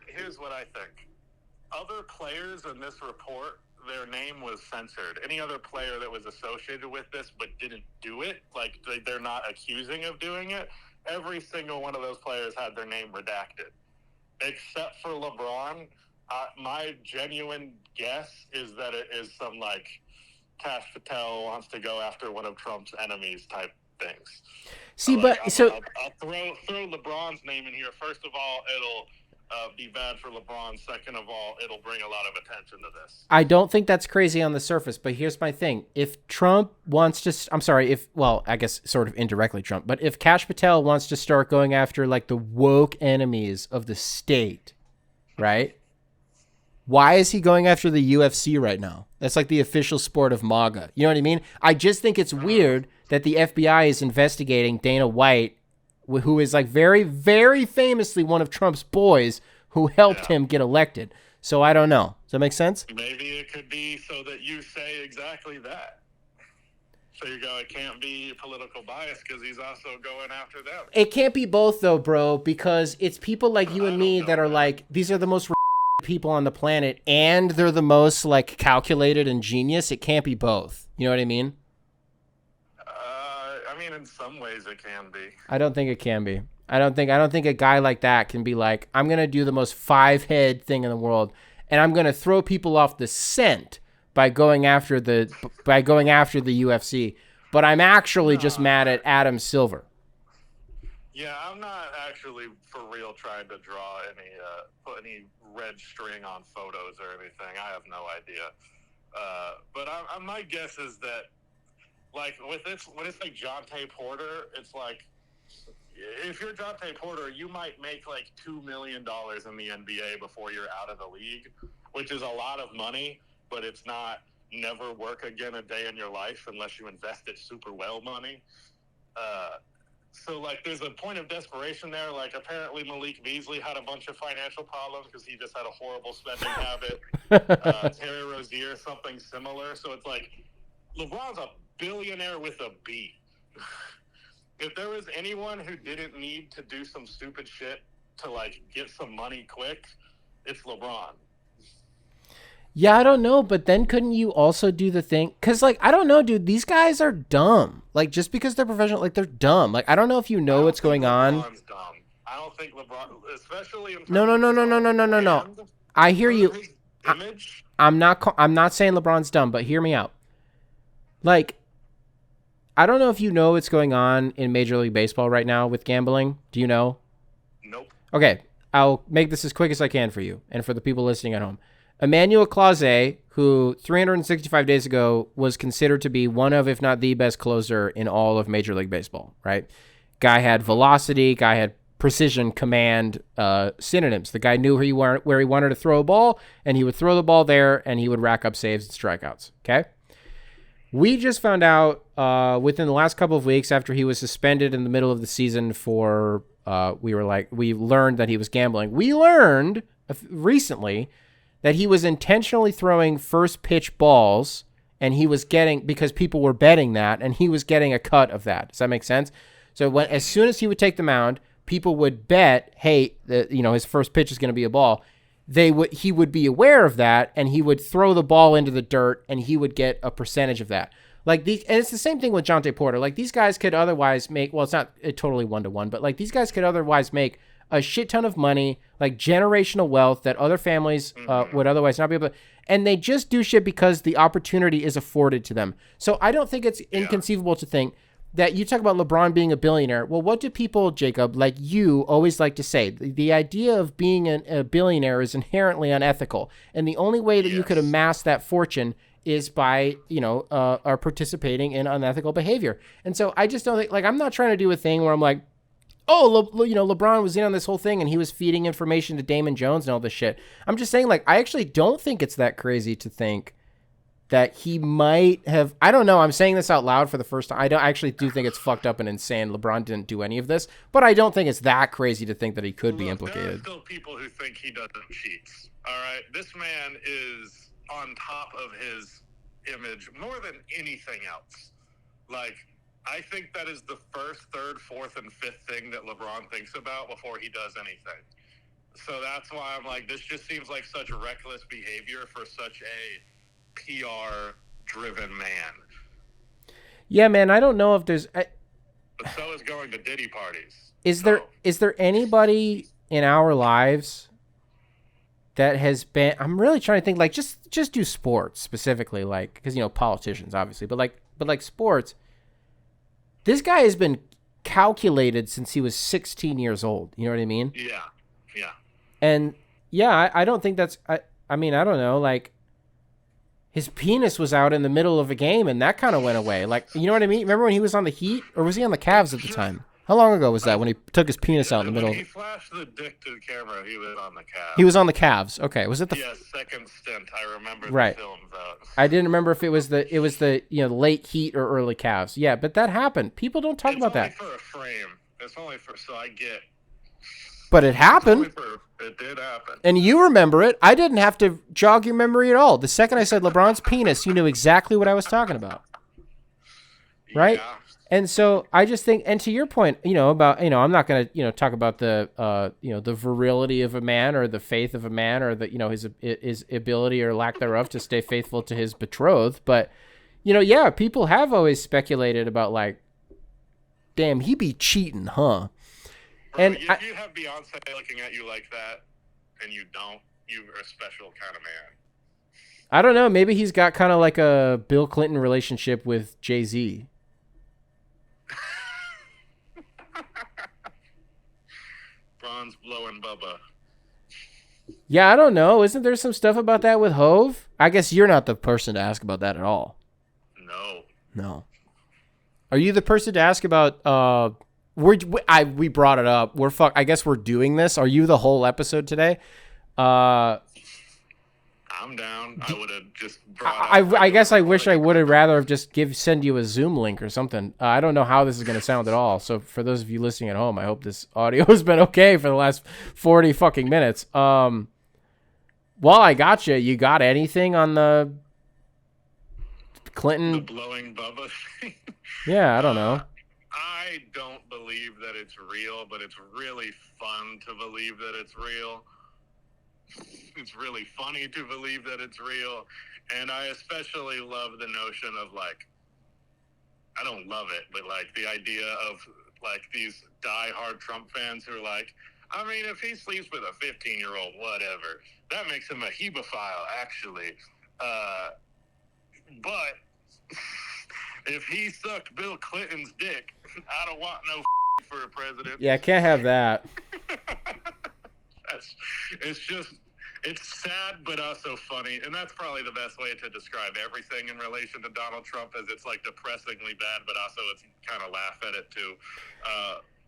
Here's what I think. Other players in this report, their name was censored. Any other player that was associated with this but didn't do it, they're not accusing of doing it, every single one of those players had their name redacted. Except for LeBron, my genuine guess is that it is some Kash Patel wants to go after one of Trump's enemies type things. See, I'll throw LeBron's name in here. First of all, it'll be bad for LeBron. Second of all, it'll bring a lot of attention to this. I don't think that's crazy on the surface, but here's my thing. If Trump wants to, I guess sort of indirectly Trump, but if Kash Patel wants to start going after the woke enemies of the state, right? Why is he going after the UFC right now? That's the official sport of MAGA. You know what I mean? I just think it's weird that the FBI is investigating Dana White, who is very, very famously one of Trump's boys who helped him get elected. So I don't know. Does that make sense? Maybe it could be so that you say exactly that. So you go, it can't be political bias because he's also going after them. It can't be both though, bro, because it's people like you and me that are these are the most people on the planet and they're the most calculated and genius. It can't be both. You know what I mean? In some ways it can be. I don't think it can be. I don't think a guy like that can be I'm going to do the most five-head thing in the world and I'm going to throw people off the scent by going after the UFC, but I'm actually just mad at Adam Silver. Yeah, I'm not actually for real trying to draw put any red string on photos or anything. I have no idea. But my guess is that, like, when it's like Jonte Porter, it's like, if you're Jonte Porter, you might make like $2 million in the NBA before you're out of the league, which is a lot of money, but it's not never work again a day in your life unless you invest it super well money. So, like, there's a point of desperation there. Like, apparently Malik Beasley had a bunch of financial problems because he just had a horrible spending habit. Terry Rozier, something similar. So it's like, LeBron's a billionaire with a B. If there was anyone who didn't need to do some stupid shit to, like, get some money quick, it's LeBron. Yeah, I don't know, but then couldn't you also do the thing? Because, like, I don't know, dude, these guys are dumb. Like, just because they're professional, like, they're dumb. Like, I don't know if you know what's going on. LeBron's dumb. I don't think LeBron, especially in terms No. I hear you. Image. I'm not saying LeBron's dumb, but hear me out. Like, I don't know if you know what's going on in Major League Baseball right now with gambling. Do you know? Nope. Okay, I'll make this as quick as I can for you and for the people listening at home. Emmanuel Clase, who 365 days ago was considered to be one of, if not the best closer in all of Major League Baseball, right? Guy had velocity, guy had precision, command, synonyms. The guy knew where he wanted to throw a ball, and he would throw the ball there, and he would rack up saves and strikeouts, okay? We just found out within the last couple of weeks after he was suspended in the middle of the season for, we learned that he was gambling. We learned recently that he was intentionally throwing first pitch balls, and he was getting, because people were betting that, and he was getting a cut of that. Does that make sense? So as soon as he would take the mound, people would bet, hey, his first pitch is going to be a ball. He would be aware of that, and he would throw the ball into the dirt, and he would get a percentage of that. And it's the same thing with Jonte Porter. Like, these guys could otherwise make, well, it's not totally 1-to-1, but like these guys could otherwise make a shit ton of money, like generational wealth that other families would otherwise not be able to, and they just do shit because the opportunity is afforded to them. So I don't think it's inconceivable to think that you talk about LeBron being a billionaire. Well, what do people, Jacob, like you, always like to say? The idea of being a billionaire is inherently unethical, and the only way that you could amass that fortune is by, participating in unethical behavior. And so I just don't think, like, I'm not trying to do a thing where I'm like, LeBron was in on this whole thing and he was feeding information to Damon Jones and all this shit. I'm just saying, like, I actually don't think it's that crazy to think that he might have, I don't know, I'm saying this out loud for the first time. I actually do think it's fucked up and insane. LeBron didn't do any of this, but I don't think it's that crazy to think that he could be implicated. There are still people who think he doesn't cheat. All right? This man is on top of his image more than anything else. Like, I think that is the first, third, fourth, and fifth thing that LeBron thinks about before he does anything. So that's why I'm like, this just seems like such reckless behavior for such a PR-driven man. Yeah, man, I don't know if there's... But so is going to Diddy parties. Is there anybody in our lives that has been... I'm really trying to think, like, just do sports specifically, like, because, politicians, obviously, but sports... This guy has been calculated since he was 16 years old. You know what I mean? Yeah. And, yeah, I don't think that's... I don't know, like, his penis was out in the middle of a game, and that kind of went away. Like, you know what I mean? Remember when he was on the Heat? Or was he on the Cavs at the time? How long ago was that when he took his penis out in the middle? When he flashed the dick to the camera, he was on the Cavs. He was on the Cavs. Okay. Was it the... Yeah, second stint. I remember right. The films out. I didn't remember if it was the late Heat or early Cavs. Yeah, but that happened. People don't talk about that. It's only for a frame. It's only for... So I get... But it happened. It did happen. And you remember it. I didn't have to jog your memory at all. The second I said LeBron's penis, you knew exactly what I was talking about. Right? Yeah. And so I just think, and to your point, about, I'm not going to, talk about the, the virility of a man or the faith of a man or the, his ability or lack thereof to stay faithful to his betrothed. But, people have always speculated about, like, damn, he be cheating, huh? Bro, and if you have Beyonce looking at you like that and you don't, you're a special kind of man. I don't know. Maybe he's got kind of like a Bill Clinton relationship with Jay-Z. LeBron's blowing Bubba? Yeah, I don't know. Isn't there some stuff about that with Hove? I guess you're not the person to ask about that at all. No. Are you the person to ask about? We brought it up. I guess we're doing this. Are you the whole episode today? I'm down. I would have just brought. I guess I wish I would have rather have just send you a Zoom link or something. I don't know how this is going to sound at all. So for those of you listening at home, I hope this audio has been okay for the last 40 fucking minutes. While I got you got anything on the Clinton? The blowing Bubba thing? Yeah, I don't know. I don't believe that it's real, but it's really fun to believe that it's real. It's really funny to believe that it's real. And I especially love the notion of, like, I don't love it, but, like, the idea of, like, these diehard Trump fans who are like, I mean, if he sleeps with a 15-year-old, whatever, that makes him a hebephile, actually. But if he sucked Bill Clinton's dick, I don't want no for a president. Yeah, I can't have that. It's sad, but also funny. And that's probably the best way to describe everything in relation to Donald Trump, as it's, like, depressingly bad, but also it's kind of laugh at it, too.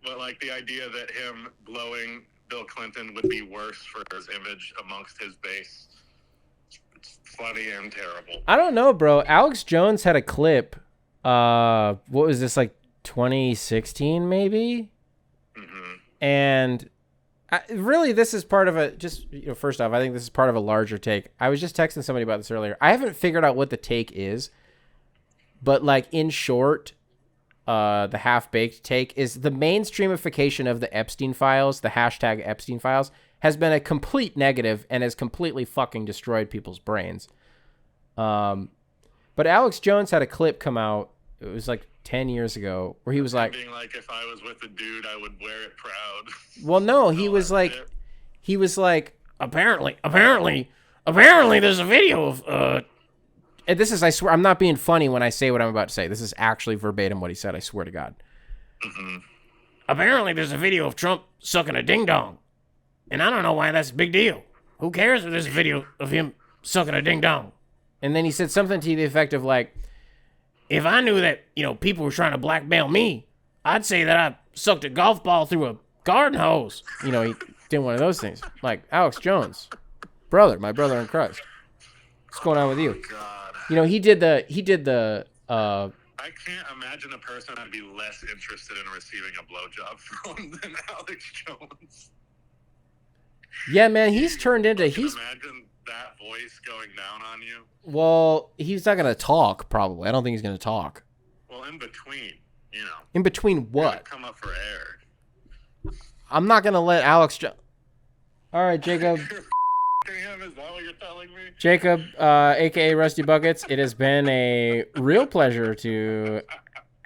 But, like, the idea that him blowing Bill Clinton would be worse for his image amongst his base. It's funny and terrible. I don't know, bro. Alex Jones had a clip. What was this, like 2016, maybe? Mm-hmm. And really, this is part of first off, I think this is part of a larger take. I was just texting somebody about this earlier. I haven't figured out what the take is, but, like, in short, the half-baked take is the mainstreamification of the Epstein files, the hashtag Epstein files, has been a complete negative and has completely fucking destroyed people's brains. But Alex Jones had a clip come out, it was like 10 years ago, where he was like, being like, if I was with a dude, I would wear it proud. Well, no, he was like, apparently there's a video of, and this is, I swear, I'm not being funny when I say what I'm about to say. This is actually verbatim what he said, I swear to God. Mm-hmm. Apparently there's a video of Trump sucking a ding-dong. And I don't know why that's a big deal. Who cares if there's a video of him sucking a ding-dong? And then he said something to the effect of, like, if I knew that, people were trying to blackmail me, I'd say that I sucked a golf ball through a garden hose. He did one of those things. Like, Alex Jones, my brother in Christ. What's going on with you? God. He did the I can't imagine a person I'd be less interested in receiving a blowjob from than Alex Jones. Yeah, man, he's turned into... Imagine that voice going down on you. Well, he's not going to talk, probably. I don't think he's going to talk. Well, in between, In between what? Come up for air. I'm not going to let Alex... All right, Jacob. Him, is that what you're telling me? Jacob, a.k.a. Rusty Buckets, it has been a real pleasure to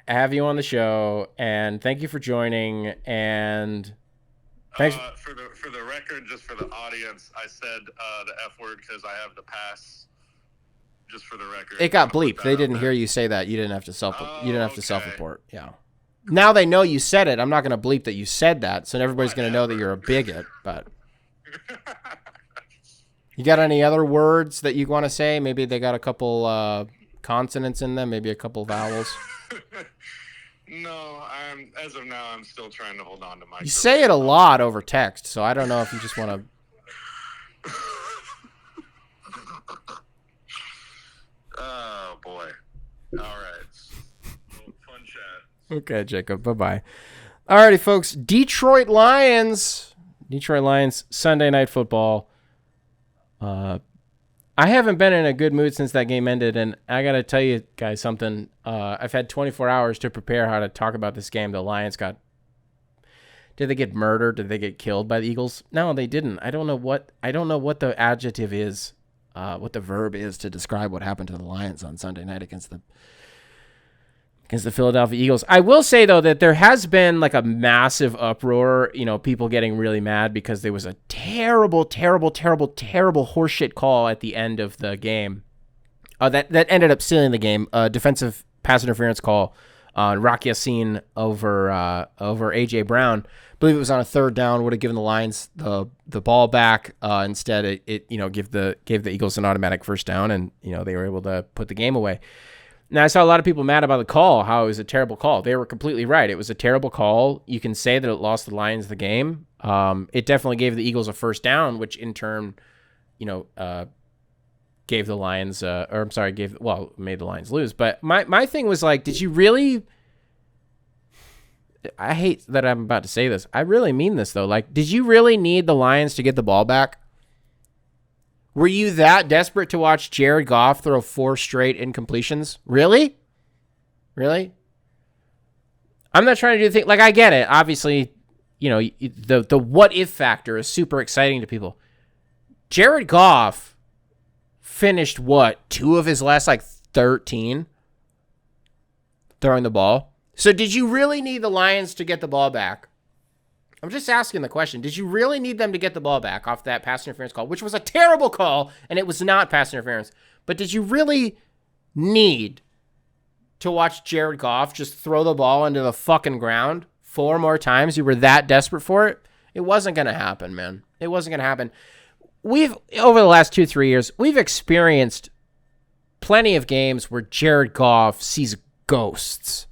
have you on the show, and thank you for joining, and... Thanks. For the record, just for the audience, I said the F word because I have the pass. Just for the record, it got bleeped. They didn't hear you say that. You didn't have to self-report. Yeah. Now they know you said it. I'm not going to bleep that you said that, so everybody's going to know that you're a bigot. But you got any other words that you want to say? Maybe they got a couple consonants in them. Maybe a couple vowels. No, as of now, I'm still trying to hold on to my... You say it a lot over text, so I don't know if you just want to... Oh, boy. All right. Well, fun chat. Okay, Jacob. Bye-bye. Alrighty, folks. Detroit Lions, Sunday Night Football. I haven't been in a good mood since that game ended, and I got to tell you guys something. I've had 24 hours to prepare how to talk about this game. The Lions did they get murdered? Did they get killed by the Eagles? No, they didn't. I don't know what the adjective is, what the verb is to describe what happened to the Lions on Sunday night against the Philadelphia Eagles. I will say, though, that there has been like a massive uproar, people getting really mad because there was a terrible horseshit call at the end of the game that ended up sealing the game, defensive pass interference call on Rocky Yassin over A.J. Brown. I believe it was on a third down, would have given the Lions the ball back. Instead, it gave the Eagles an automatic first down, and they were able to put the game away. Now, I saw a lot of people mad about the call, how it was a terrible call. They were completely right. It was a terrible call. You can say that it lost the Lions the game. It definitely gave the Eagles a first down, which in turn, gave the Lions, made the Lions lose. But my thing was like, did you really? I hate that I'm about to say this. I really mean this though. Like, did you really need the Lions to get the ball back? Were you that desperate to watch Jared Goff throw 4 straight incompletions? Really? I'm not trying to do the thing. Like, I get it. Obviously, the what if factor is super exciting to people. Jared Goff finished 2 of his last 13 throwing the ball. So did you really need the Lions to get the ball back? I'm just asking the question. Did you really need them to get the ball back off that pass interference call, which was a terrible call, and it was not pass interference? But did you really need to watch Jared Goff just throw the ball into the fucking ground 4 more times? You were that desperate for it? It wasn't going to happen, man. It wasn't going to happen. Over the last 2-3 years, we've experienced plenty of games where Jared Goff sees ghosts.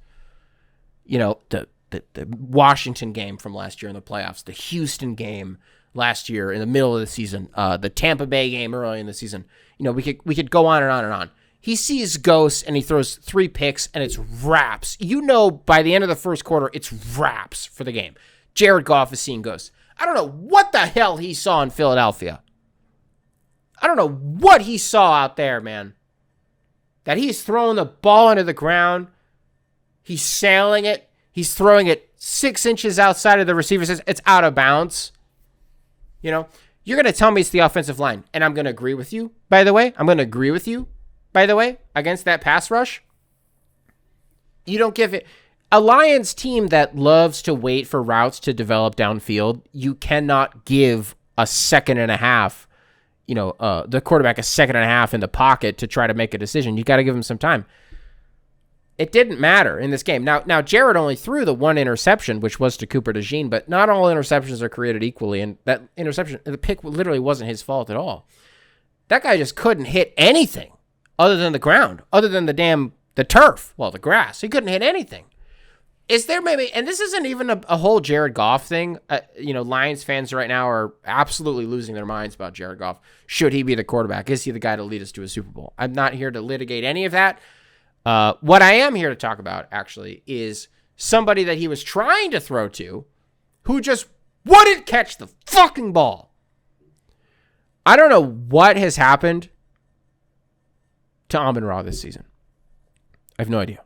The Washington game from last year in the playoffs, the Houston game last year in the middle of the season, the Tampa Bay game early in the season. We could go on and on and on. He sees ghosts and he throws 3 picks and it's wraps. By the end of the first quarter, it's wraps for the game. Jared Goff is seeing ghosts. I don't know what the hell he saw in Philadelphia. I don't know what he saw out there, man. That he's throwing the ball into the ground. He's sailing it. He's throwing it 6 inches outside of the receiver. Says it's out of bounds. You're going to tell me it's the offensive line. And I'm going to agree with you, by the way. Against that pass rush. You don't give it. A Lions team that loves to wait for routes to develop downfield, you cannot give a second and a half, the quarterback a second and a half in the pocket to try to make a decision. You got to give him some time. It didn't matter in this game. Now Jared only threw the 1 interception, which was to Cooper DeJean, but not all interceptions are created equally, and that interception, the pick literally wasn't his fault at all. That guy just couldn't hit anything other than the ground, other than the turf, the grass. He couldn't hit anything. Is there maybe, and this isn't even a whole Jared Goff thing, Lions fans right now are absolutely losing their minds about Jared Goff. Should he be the quarterback? Is he the guy to lead us to a Super Bowl? I'm not here to litigate any of that. What I am here to talk about, actually, is somebody that he was trying to throw to who just wouldn't catch the fucking ball. I don't know what has happened to Amon-Ra this season. I have no idea.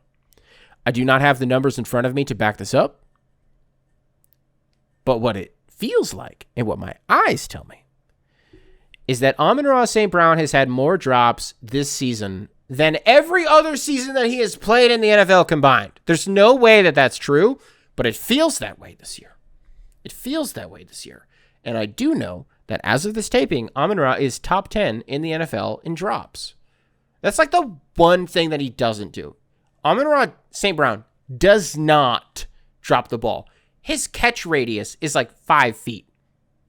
I do not have the numbers in front of me to back this up. But what it feels like, and what my eyes tell me, is that Amon-Ra St. Brown has had more drops this season than every other season that he has played in the NFL combined. There's no way that that's true, but it feels that way this year. And I do know that as of this taping, Amon-Ra is top 10 in the NFL in drops. That's like the one thing that he doesn't do. Amon-Ra St. Brown does not drop the ball. His catch radius is 5 feet.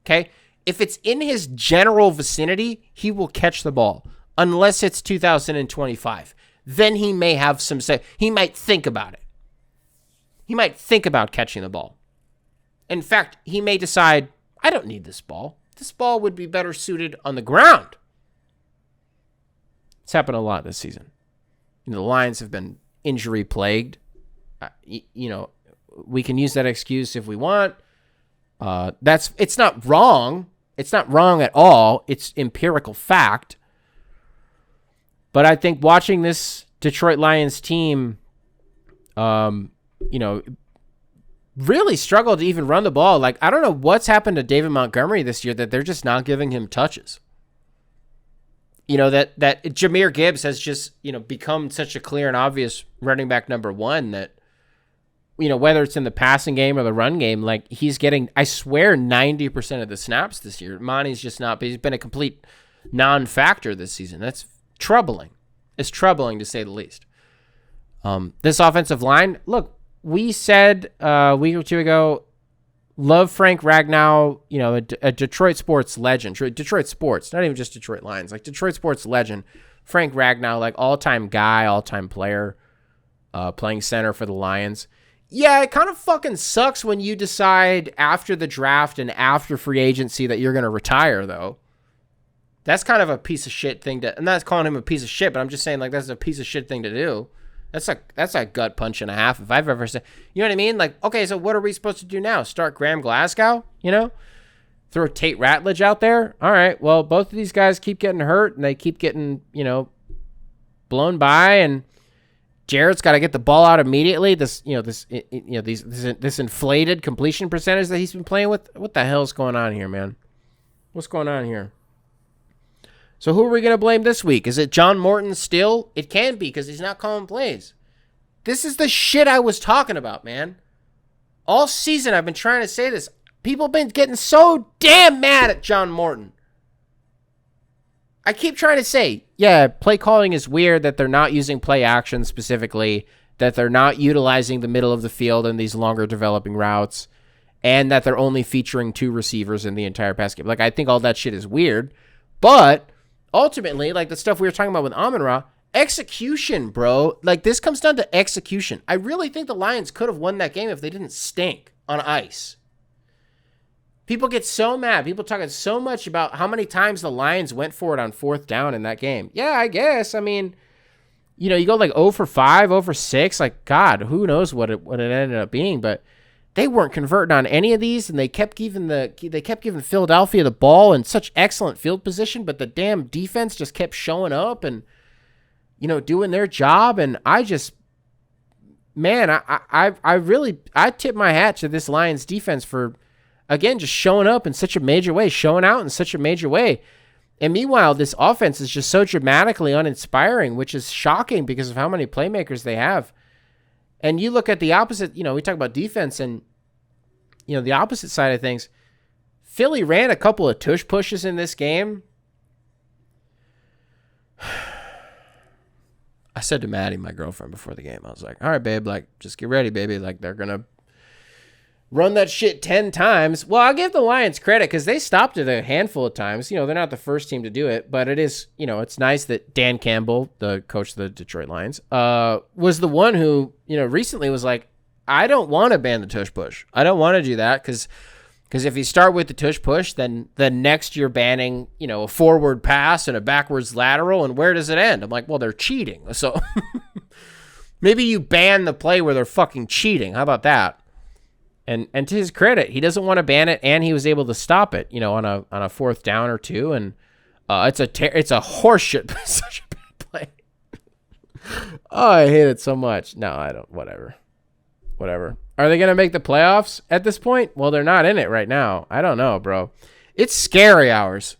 Okay? If it's in his general vicinity, he will catch the ball. Unless it's 2025. Then he may have some say. He might think about it. He might think about catching the ball. In fact, he may decide, I don't need this ball. This ball would be better suited on the ground. It's happened a lot this season. The Lions have been injury plagued. We can use that excuse if we want. It's not wrong. It's not wrong at all. It's empirical fact. But I think watching this Detroit Lions team, really struggle to even run the ball. I don't know what's happened to David Montgomery this year that they're just not giving him touches. That Jahmyr Gibbs has just, become such a clear and obvious running back number 1 that, whether it's in the passing game or the run game, he's getting, I swear, 90% of the snaps this year. Monty's just not, but he's been a complete non-factor this season. That's troubling. It's troubling to say the least. This offensive line, look, we said a week or two ago, love Frank Ragnow, a Detroit sports legend. Detroit sports, not even just Detroit Lions, like Detroit sports legend. Frank Ragnow, like all-time guy, all-time player, playing center for the Lions. Yeah, it kind of fucking sucks when you decide after the draft and after free agency that you're going to retire, though. That's kind of a piece of shit thing to... I'm not calling him a piece of shit, but I'm just saying, like, that's a piece of shit thing to do. That's a gut punch and a half if I've ever said... You know what I mean? Like, okay, so what are we supposed to do now? Start Graham Glasgow? Throw Tate Ratledge out there? All right, well, both of these guys keep getting hurt, and they keep getting, blown by, and... Jarrett's got to get the ball out immediately. This inflated completion percentage that he's been playing with. What the hell's going on here, man? What's going on here? So who are we going to blame this week? Is it John Morton still? It can be because he's not calling plays. This is the shit I was talking about, man. All season I've been trying to say this. People have been getting so damn mad at John Morton. I keep trying to say, yeah, play calling is weird that they're not using play action specifically, that they're not utilizing the middle of the field in these longer developing routes, and that they're only featuring 2 receivers in the entire pass game. Like, I think all that shit is weird, but ultimately, like the stuff we were talking about with Amon-Ra, execution, bro. Like, this comes down to execution. I really think the Lions could have won that game if they didn't stink on ice. People get so mad. People talking so much about how many times the Lions went for it on 4th down in that game. Yeah, I guess. I mean, you go like 0 for 5, 0 for 6. Like, God, who knows what it ended up being. But they weren't converting on any of these, and they kept giving Philadelphia the ball in such excellent field position, but the damn defense just kept showing up and, doing their job. And I just, man, I tip my hat to this Lions defense for, again, just showing up in such a major way, showing out in such a major way. And meanwhile, this offense is just so dramatically uninspiring, which is shocking because of how many playmakers they have. And you look at the opposite, we talk about defense and, the opposite side of things. Philly ran a couple of tush pushes in this game. I said to Maddie, my girlfriend, before the game, I was like, all right, babe, like, just get ready, baby. Like, they're going to run that shit 10 times. Well, I'll give the Lions credit because they stopped it a handful of times. They're not the first team to do it, but it is, it's nice that Dan Campbell, the coach of the Detroit Lions, was the one who, recently was like, I don't want to ban the tush push. I don't want to do that because if you start with the tush push, then the next you're banning, a forward pass and a backwards lateral, and where does it end? I'm like, well, they're cheating. So maybe you ban the play where they're fucking cheating. How about that? And to his credit, he doesn't want to ban it, and he was able to stop it, on a 4th down or 2, and it's a horseshit, such a bad play. Oh, I hate it so much. No, I don't. Whatever. Are they gonna make the playoffs at this point? Well, they're not in it right now. I don't know, bro. It's scary hours.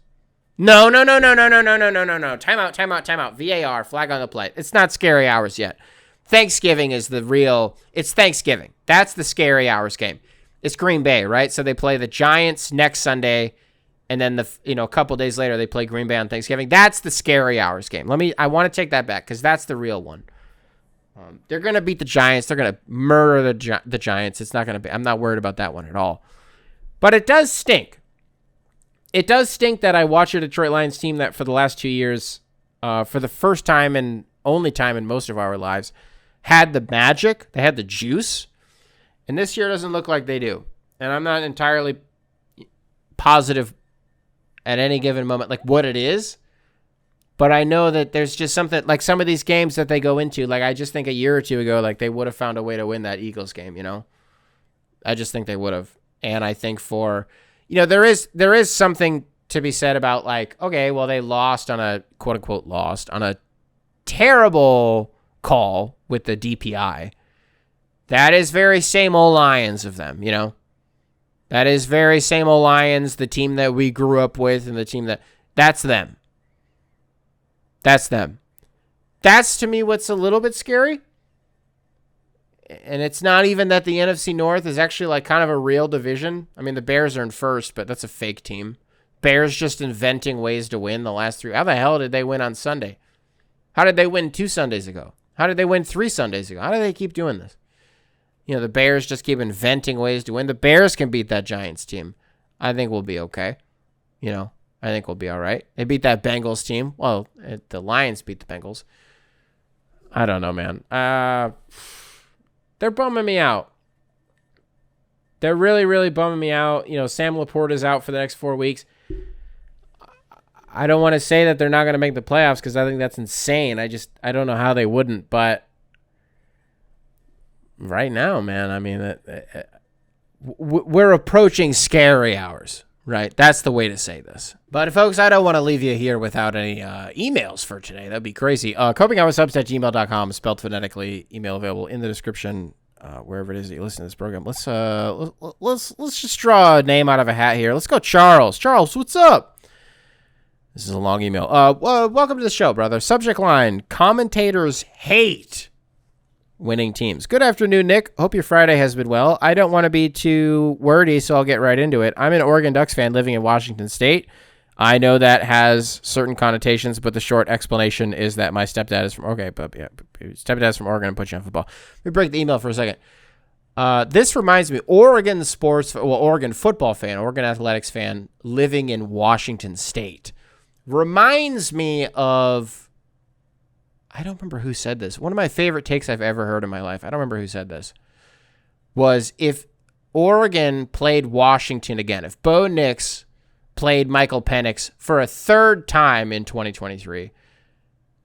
No. Timeout. VAR, flag on the play. It's not scary hours yet. Thanksgiving is the real. It's Thanksgiving. That's the scary hours game. It's Green Bay, right? So they play the Giants next Sunday, and then a couple days later they play Green Bay on Thanksgiving. That's the scary hours game. I want to take that back because that's the real one. They're gonna beat the Giants. They're gonna murder the Giants. It's not gonna be. I'm not worried about that one at all. But it does stink. It does stink that I watch a Detroit Lions team that for the last 2 years, for the first time and only time in most of our lives, had the magic, they had the juice, and this year doesn't look like they do. And I'm not entirely positive at any given moment like what it is, but I know that there's just something, like some of these games that they go into, like I just think a year or two ago, like they would have found a way to win that Eagles game, I just think they would have. And I think for, there is something to be said about like, okay, well, they lost on a quote unquote on a terrible call with the DPI. That is very same old Lions of them, That is very same old Lions, the team that we grew up with and the team that's them. That's them. That's to me what's a little bit scary. And it's not even that the NFC North is actually like kind of a real division. I mean, the Bears are in first, but that's a fake team. Bears just inventing ways to win the last 3. How the hell did they win on Sunday? How did they win 2 Sundays ago? How did they win 3 Sundays ago? How do they keep doing this? You know, the Bears just keep inventing ways to win. The Bears can beat that Giants team. I think we'll be okay. You know, I think we'll be all right. They beat that Bengals team. Well, the Lions beat the Bengals. I don't know, man. They're bumming me out. They're really, really bumming me out. You know, Sam Laporte is out for the next 4 weeks. I don't want to say that they're not going to make the playoffs because I think that's insane. I don't know how they wouldn't, but right now, man, I mean, we're approaching scary hours, right? That's the way to say this. But folks, I don't want to leave you here without any emails for today. That'd be crazy. copinghourssubs@gmail.com, spelled phonetically. Email available in the description, wherever it is that you listen to this program. Let's just draw a name out of a hat here. Let's go, Charles. Charles, what's up? This is a long email. Welcome to the show, brother. Subject line: commentators hate winning teams. Good afternoon, Nick. Hope your Friday has been well. I don't want to be too wordy, so I'll get right into it. I'm an Oregon Ducks fan living in Washington State. I know that has certain connotations, but the short explanation is that my stepdad is from stepdad is from Oregon and put you on football. Let me break the email for a second. This reminds me, Oregon football fan, Oregon athletics fan, living in Washington State. Reminds me of, I don't remember who said this. One of my favorite takes I've ever heard in my life, I don't remember who said this, was if Oregon played Washington again, if Bo Nix played Michael Penix for a third time in 2023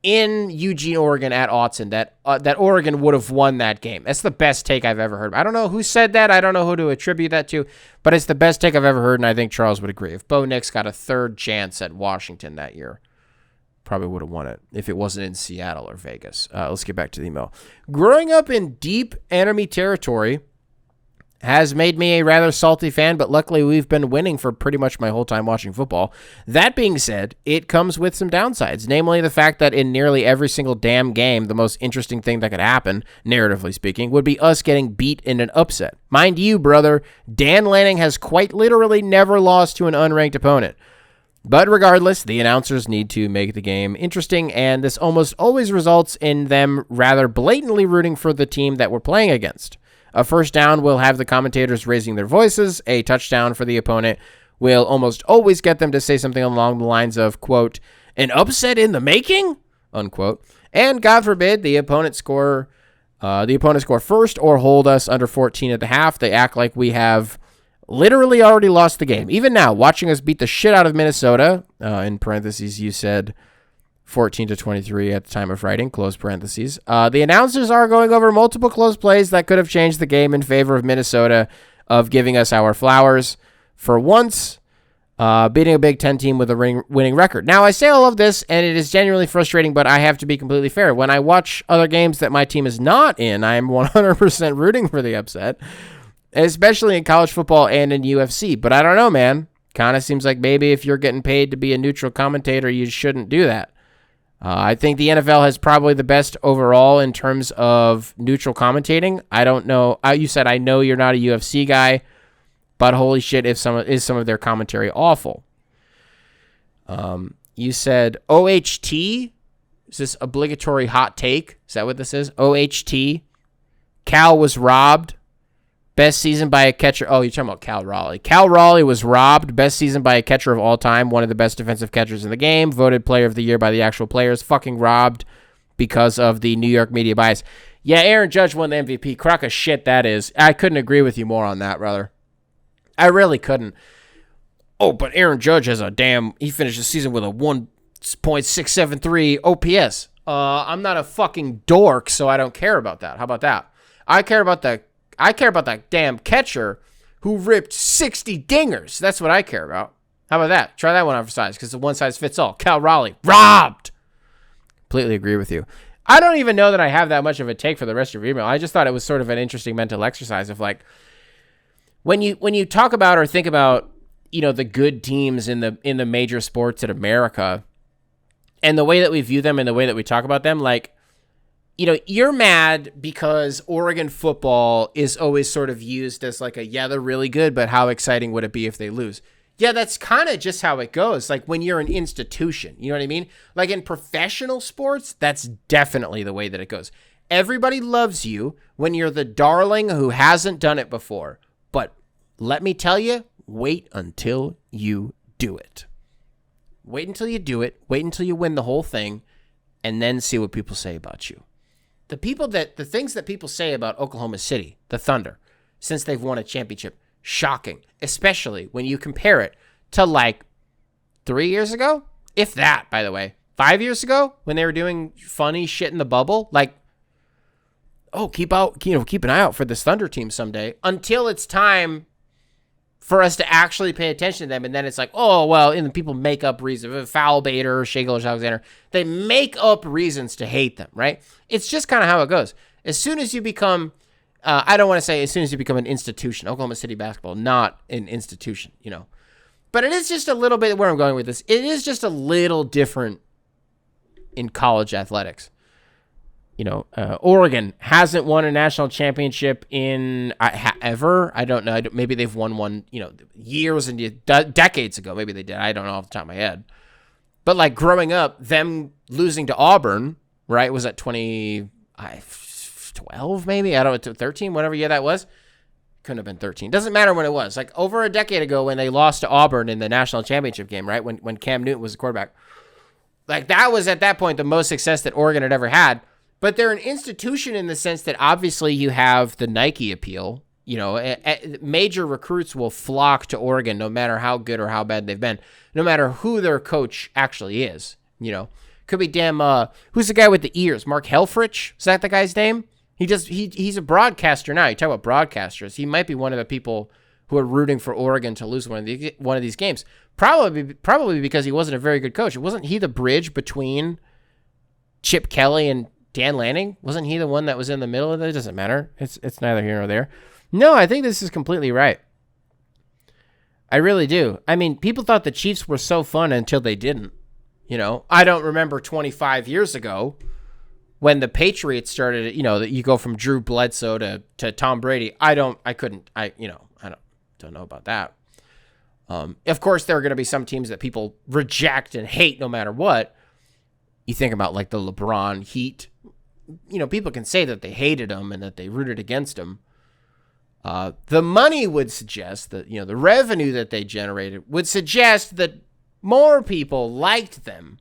in Eugene, Oregon at Autzen, that Oregon would have won that game. That's the best take I've ever heard. I don't know who said that. I don't know who to attribute that to, but it's the best take I've ever heard, and I think Charles would agree. If Bo Nix got a third chance at Washington that year, probably would have won it if it wasn't in Seattle or Vegas. Let's get back to the email. Growing up in deep enemy territory has made me a rather salty fan, but luckily we've been winning for pretty much my whole time watching football. That being said, it comes with some downsides, namely the fact that in nearly every single damn game, the most interesting thing that could happen, narratively speaking, would be us getting beat in an upset. Mind you, brother, Dan Lanning has quite literally never lost to an unranked opponent. But regardless, the announcers need to make the game interesting, and this almost always results in them rather blatantly rooting for the team that we're playing against. A first down will have the commentators raising their voices. A touchdown for the opponent will almost always get them to say something along the lines of, quote, an upset in the making, unquote. And God forbid the opponent score first or hold us under 14 at the half. They act like we have literally already lost the game. Even now, watching us beat the shit out of Minnesota, in parentheses, you said 14-23 at the time of writing, close parentheses. The announcers are going over multiple close plays that could have changed the game in favor of Minnesota, of giving us our flowers for once, beating a Big Ten team with a winning record. Now, I say all of this, and it is genuinely frustrating, but I have to be completely fair. When I watch other games that my team is not in, I am 100% rooting for the upset, especially in college football and in UFC. But I don't know, man. Kind of seems like maybe if you're getting paid to be a neutral commentator, you shouldn't do that. I think the NFL has probably the best overall in terms of neutral commentating. I don't know. You said, I know you're not a UFC guy, but holy shit, is some of their commentary awful. You said OHT. Is this obligatory hot take? Is that what this is? OHT. Cal was robbed. Best season by a catcher. Oh, you're talking about Cal Raleigh. Cal Raleigh was robbed. Best season by a catcher of all time. One of the best defensive catchers in the game. Voted player of the year by the actual players. Fucking robbed because of the New York media bias. Yeah, Aaron Judge won the MVP. Crock of shit that is. I couldn't agree with you more on that, brother. I really couldn't. Oh, but Aaron Judge has he finished the season with a 1.673 OPS. I'm not a fucking dork, so I don't care about that. How about that? I care about that damn catcher who ripped 60 dingers. That's what I care about. How about that? Try that one on for size, because the one size fits all. Cal Raleigh, robbed. Completely agree with you. I don't even know that I have that much of a take for the rest of your email. I just thought it was sort of an interesting mental exercise of like, when you talk about or think about, you know, the good teams in the major sports in America, and the way that we view them and the way that we talk about them, like, you know, you're mad because Oregon football is always sort of used as like they're really good, but how exciting would it be if they lose? Yeah, that's kind of just how it goes. Like when you're an institution, you know what I mean? Like in professional sports, that's definitely the way that it goes. Everybody loves you when you're the darling who hasn't done it before. But let me tell you, wait until you do it. Wait until you do it. Wait until you win the whole thing, and then see what people say about you. The things that people say about Oklahoma City, the Thunder, since they've won a championship, shocking, especially when you compare it to like 3 years ago, if that, by the way, 5 years ago when they were doing funny shit in the bubble, like, oh, keep an eye out for this Thunder team someday, until it's time for us to actually pay attention to them. And then it's like, oh, well, and people make up reasons. Foul Bader, Shai Gilgeous-Alexander. They make up reasons to hate them, right? It's just kind of how it goes. As soon as you become, I don't want to say as soon as you become an institution, Oklahoma City basketball, not an institution, you know. But it is just a little bit where I'm going with this. It is just a little different in college athletics. You know, Oregon hasn't won a national championship in ever. I don't know. Maybe they've won one, you know, years and decades ago. Maybe they did. I don't know off the top of my head. But like growing up, them losing to Auburn, right? Was that 2012 maybe? I don't know, 13, whatever year that was. Couldn't have been 13. Doesn't matter when it was. Like over a decade ago when they lost to Auburn in the national championship game, right? When Cam Newton was the quarterback. Like that was at that point the most success that Oregon had ever had. But they're an institution in the sense that obviously you have the Nike appeal. You know, major recruits will flock to Oregon no matter how good or how bad they've been, no matter who their coach actually is. You know, could be who's the guy with the ears? Mark Helfrich? Is that the guy's name? He's a broadcaster now. You talk about broadcasters. He might be one of the people who are rooting for Oregon to lose one of these games. Probably because he wasn't a very good coach. Wasn't he the bridge between Chip Kelly and Dan Lanning? Wasn't he the one that was in the middle of it? It doesn't matter. It's neither here nor there. No, I think this is completely right. I really do. I mean, people thought the Chiefs were so fun until they didn't. You know, I don't remember 25 years ago when the Patriots started, you know, that you go from Drew Bledsoe to Tom Brady. I don't know about that. Of course, there are going to be some teams that people reject and hate no matter what. You think about like the LeBron Heat. You know, people can say that they hated him and that they rooted against him. The money would suggest that, you know, the revenue that they generated would suggest that more people liked them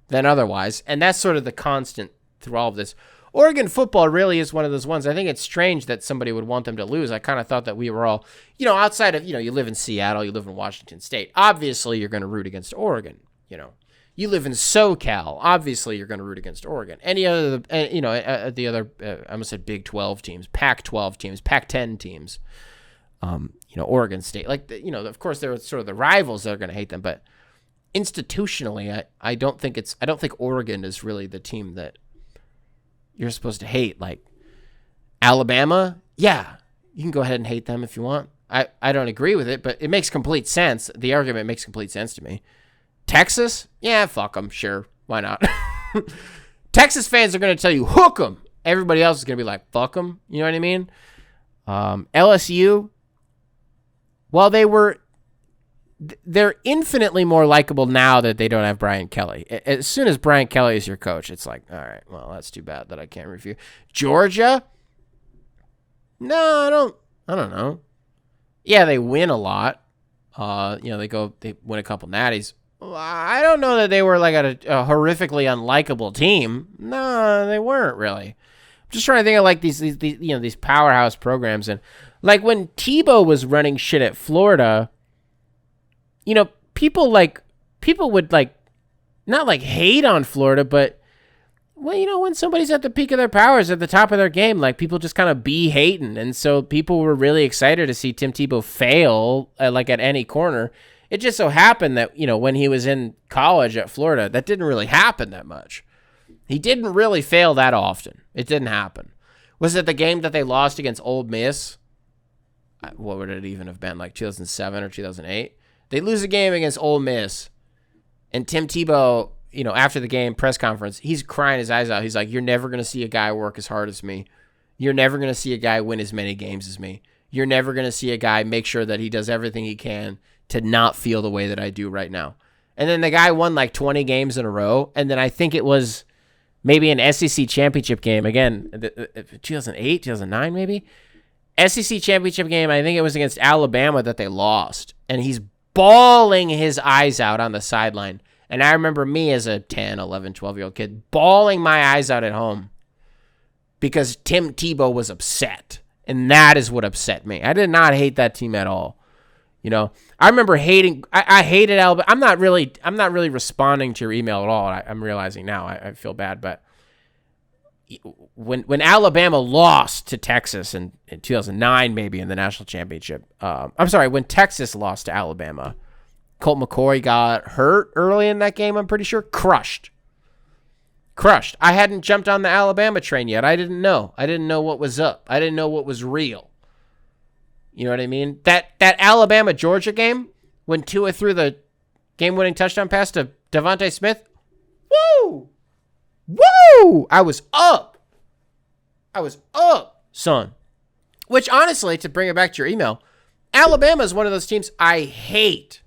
than otherwise. And that's sort of the constant through all of this. Oregon football really is one of those ones. I think it's strange that somebody would want them to lose. I kind of thought that we were all, you know, outside of, you know, you live in Seattle, you live in Washington State. Obviously, you're going to root against Oregon, you know. You live in SoCal. Obviously, you're going to root against Oregon. Any other, you know, the other, I almost said Big 12 teams, Pac-12 teams, Pac-10 teams, you know, Oregon State. Like, you know, of course, they're sort of the rivals that are going to hate them. But institutionally, I don't think Oregon is really the team that you're supposed to hate. Like, Alabama, yeah, you can go ahead and hate them if you want. I don't agree with it, but it makes complete sense. The argument makes complete sense to me. Texas? Yeah, fuck them. Sure. Why not? Texas fans are going to tell you, hook them. Everybody else is going to be like, fuck them. You know what I mean? LSU, well, they're infinitely more likable now that they don't have Brian Kelly. As soon as Brian Kelly is your coach, it's like, all right, well, that's too bad that I can't review. Georgia? No, I don't know. Yeah, they win a lot. You know, they win a couple natties. I don't know that they were like a horrifically unlikable team. No, they weren't really. I'm just trying to think of like these you know, these powerhouse programs. And like when Tebow was running shit at Florida, you know, people would like not like hate on Florida, but well, you know, when somebody's at the peak of their powers, at the top of their game, like people just kind of be hating. And so people were really excited to see Tim Tebow fail like at any corner. It just so happened that, you know, when he was in college at Florida, that didn't really happen that much. He didn't really fail that often. It didn't happen. Was it the game that they lost against Ole Miss? What would it even have been, like 2007 or 2008? They lose a game against Ole Miss, and Tim Tebow, you know, after the game press conference, he's crying his eyes out. He's like, you're never going to see a guy work as hard as me. You're never going to see a guy win as many games as me. you're never going to see a guy make sure that he does everything he can to not feel the way that I do right now. And then the guy won like 20 games in a row. And then I think it was maybe an SEC championship game. Again, 2008, 2009 maybe. SEC championship game, I think it was against Alabama that they lost. And he's bawling his eyes out on the sideline. And I remember me as a 10, 11, 12-year-old kid bawling my eyes out at home because Tim Tebow was upset. And that is what upset me. I did not hate that team at all. You know, I remember hating. I hated Alabama. I'm not really responding to your email at all. I'm realizing now. I feel bad, but when Alabama lost to Texas in 2009, maybe in the national championship. I'm sorry, when Texas lost to Alabama, Colt McCoy got hurt early in that game. I'm pretty sure crushed. I hadn't jumped on the Alabama train yet. I didn't know what was up. I didn't know what was real. You know what I mean? That Alabama-Georgia game, when Tua threw the game-winning touchdown pass to Devontae Smith, woo! I was up, son. Which, honestly, to bring it back to your email, Alabama is one of those teams I hate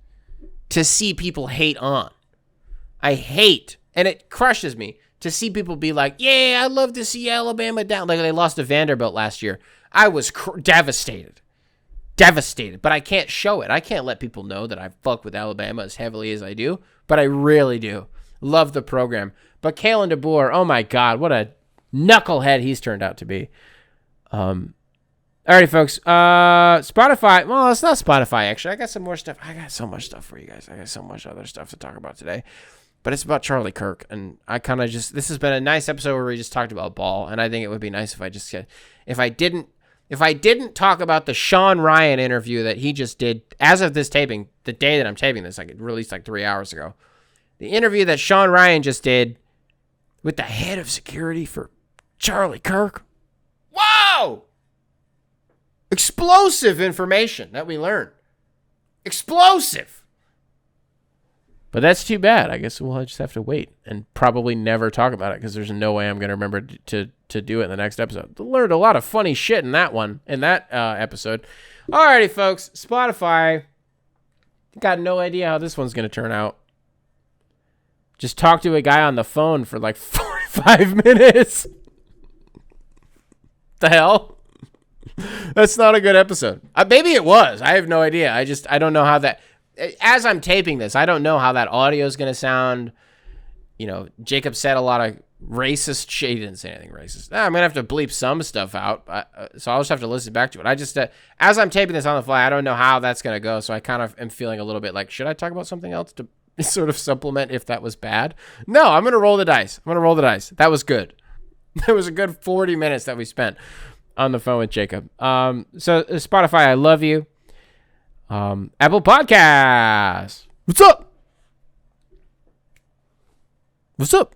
to see people hate on. I hate, and it crushes me, to see people be like, yeah, I'd love to see Alabama down. Like they lost to Vanderbilt last year. I was devastated, but I can't show it. I can't let people know that I fuck with Alabama as heavily as I do, but I really do. Love the program. But Kalen DeBoer, oh my God, what a knucklehead he's turned out to be. Alrighty, folks. Spotify. Well, it's not Spotify, actually. I got some more stuff. I got so much stuff for you guys. I got so much other stuff to talk about today. But it's about Charlie Kirk. And I kind of just, this has been a nice episode where we just talked about ball. And I think it would be nice if I just said, if I didn't talk about the Sean Ryan interview that he just did as of this taping, the day that I'm taping this, like it released like 3 hours ago. The interview that Sean Ryan just did with the head of security for Charlie Kirk. Whoa! Explosive information that we learned. Explosive. But that's too bad. I guess we'll just have to wait and probably never talk about it because there's no way I'm going to remember to do it in the next episode. Learned a lot of funny shit in that episode. Alrighty, folks. Spotify. Got no idea how this one's going to turn out. Just talked to a guy on the phone for like 45 minutes. The hell? That's not a good episode. Maybe it was. I have no idea. I don't know how that... As I'm taping this, I don't know how that audio is going to sound. You know, Jacob said a lot of racist shit. He didn't say anything racist. I'm going to have to bleep some stuff out, so I'll just have to listen back to it. I just, as I'm taping this on the fly, I don't know how that's going to go, so I kind of am feeling a little bit like, should I talk about something else to sort of supplement if that was bad? No, I'm going to roll the dice. That was good. It was a good 40 minutes that we spent on the phone with Jacob. So Spotify, I love you. Apple Podcasts. What's up?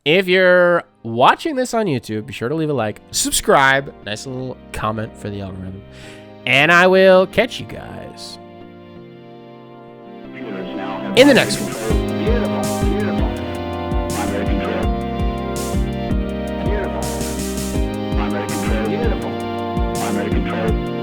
If you're watching this on YouTube, be sure to leave a like, subscribe, nice little comment for the algorithm, and I will catch you guys in the next one. Beautiful. I'm ready to control.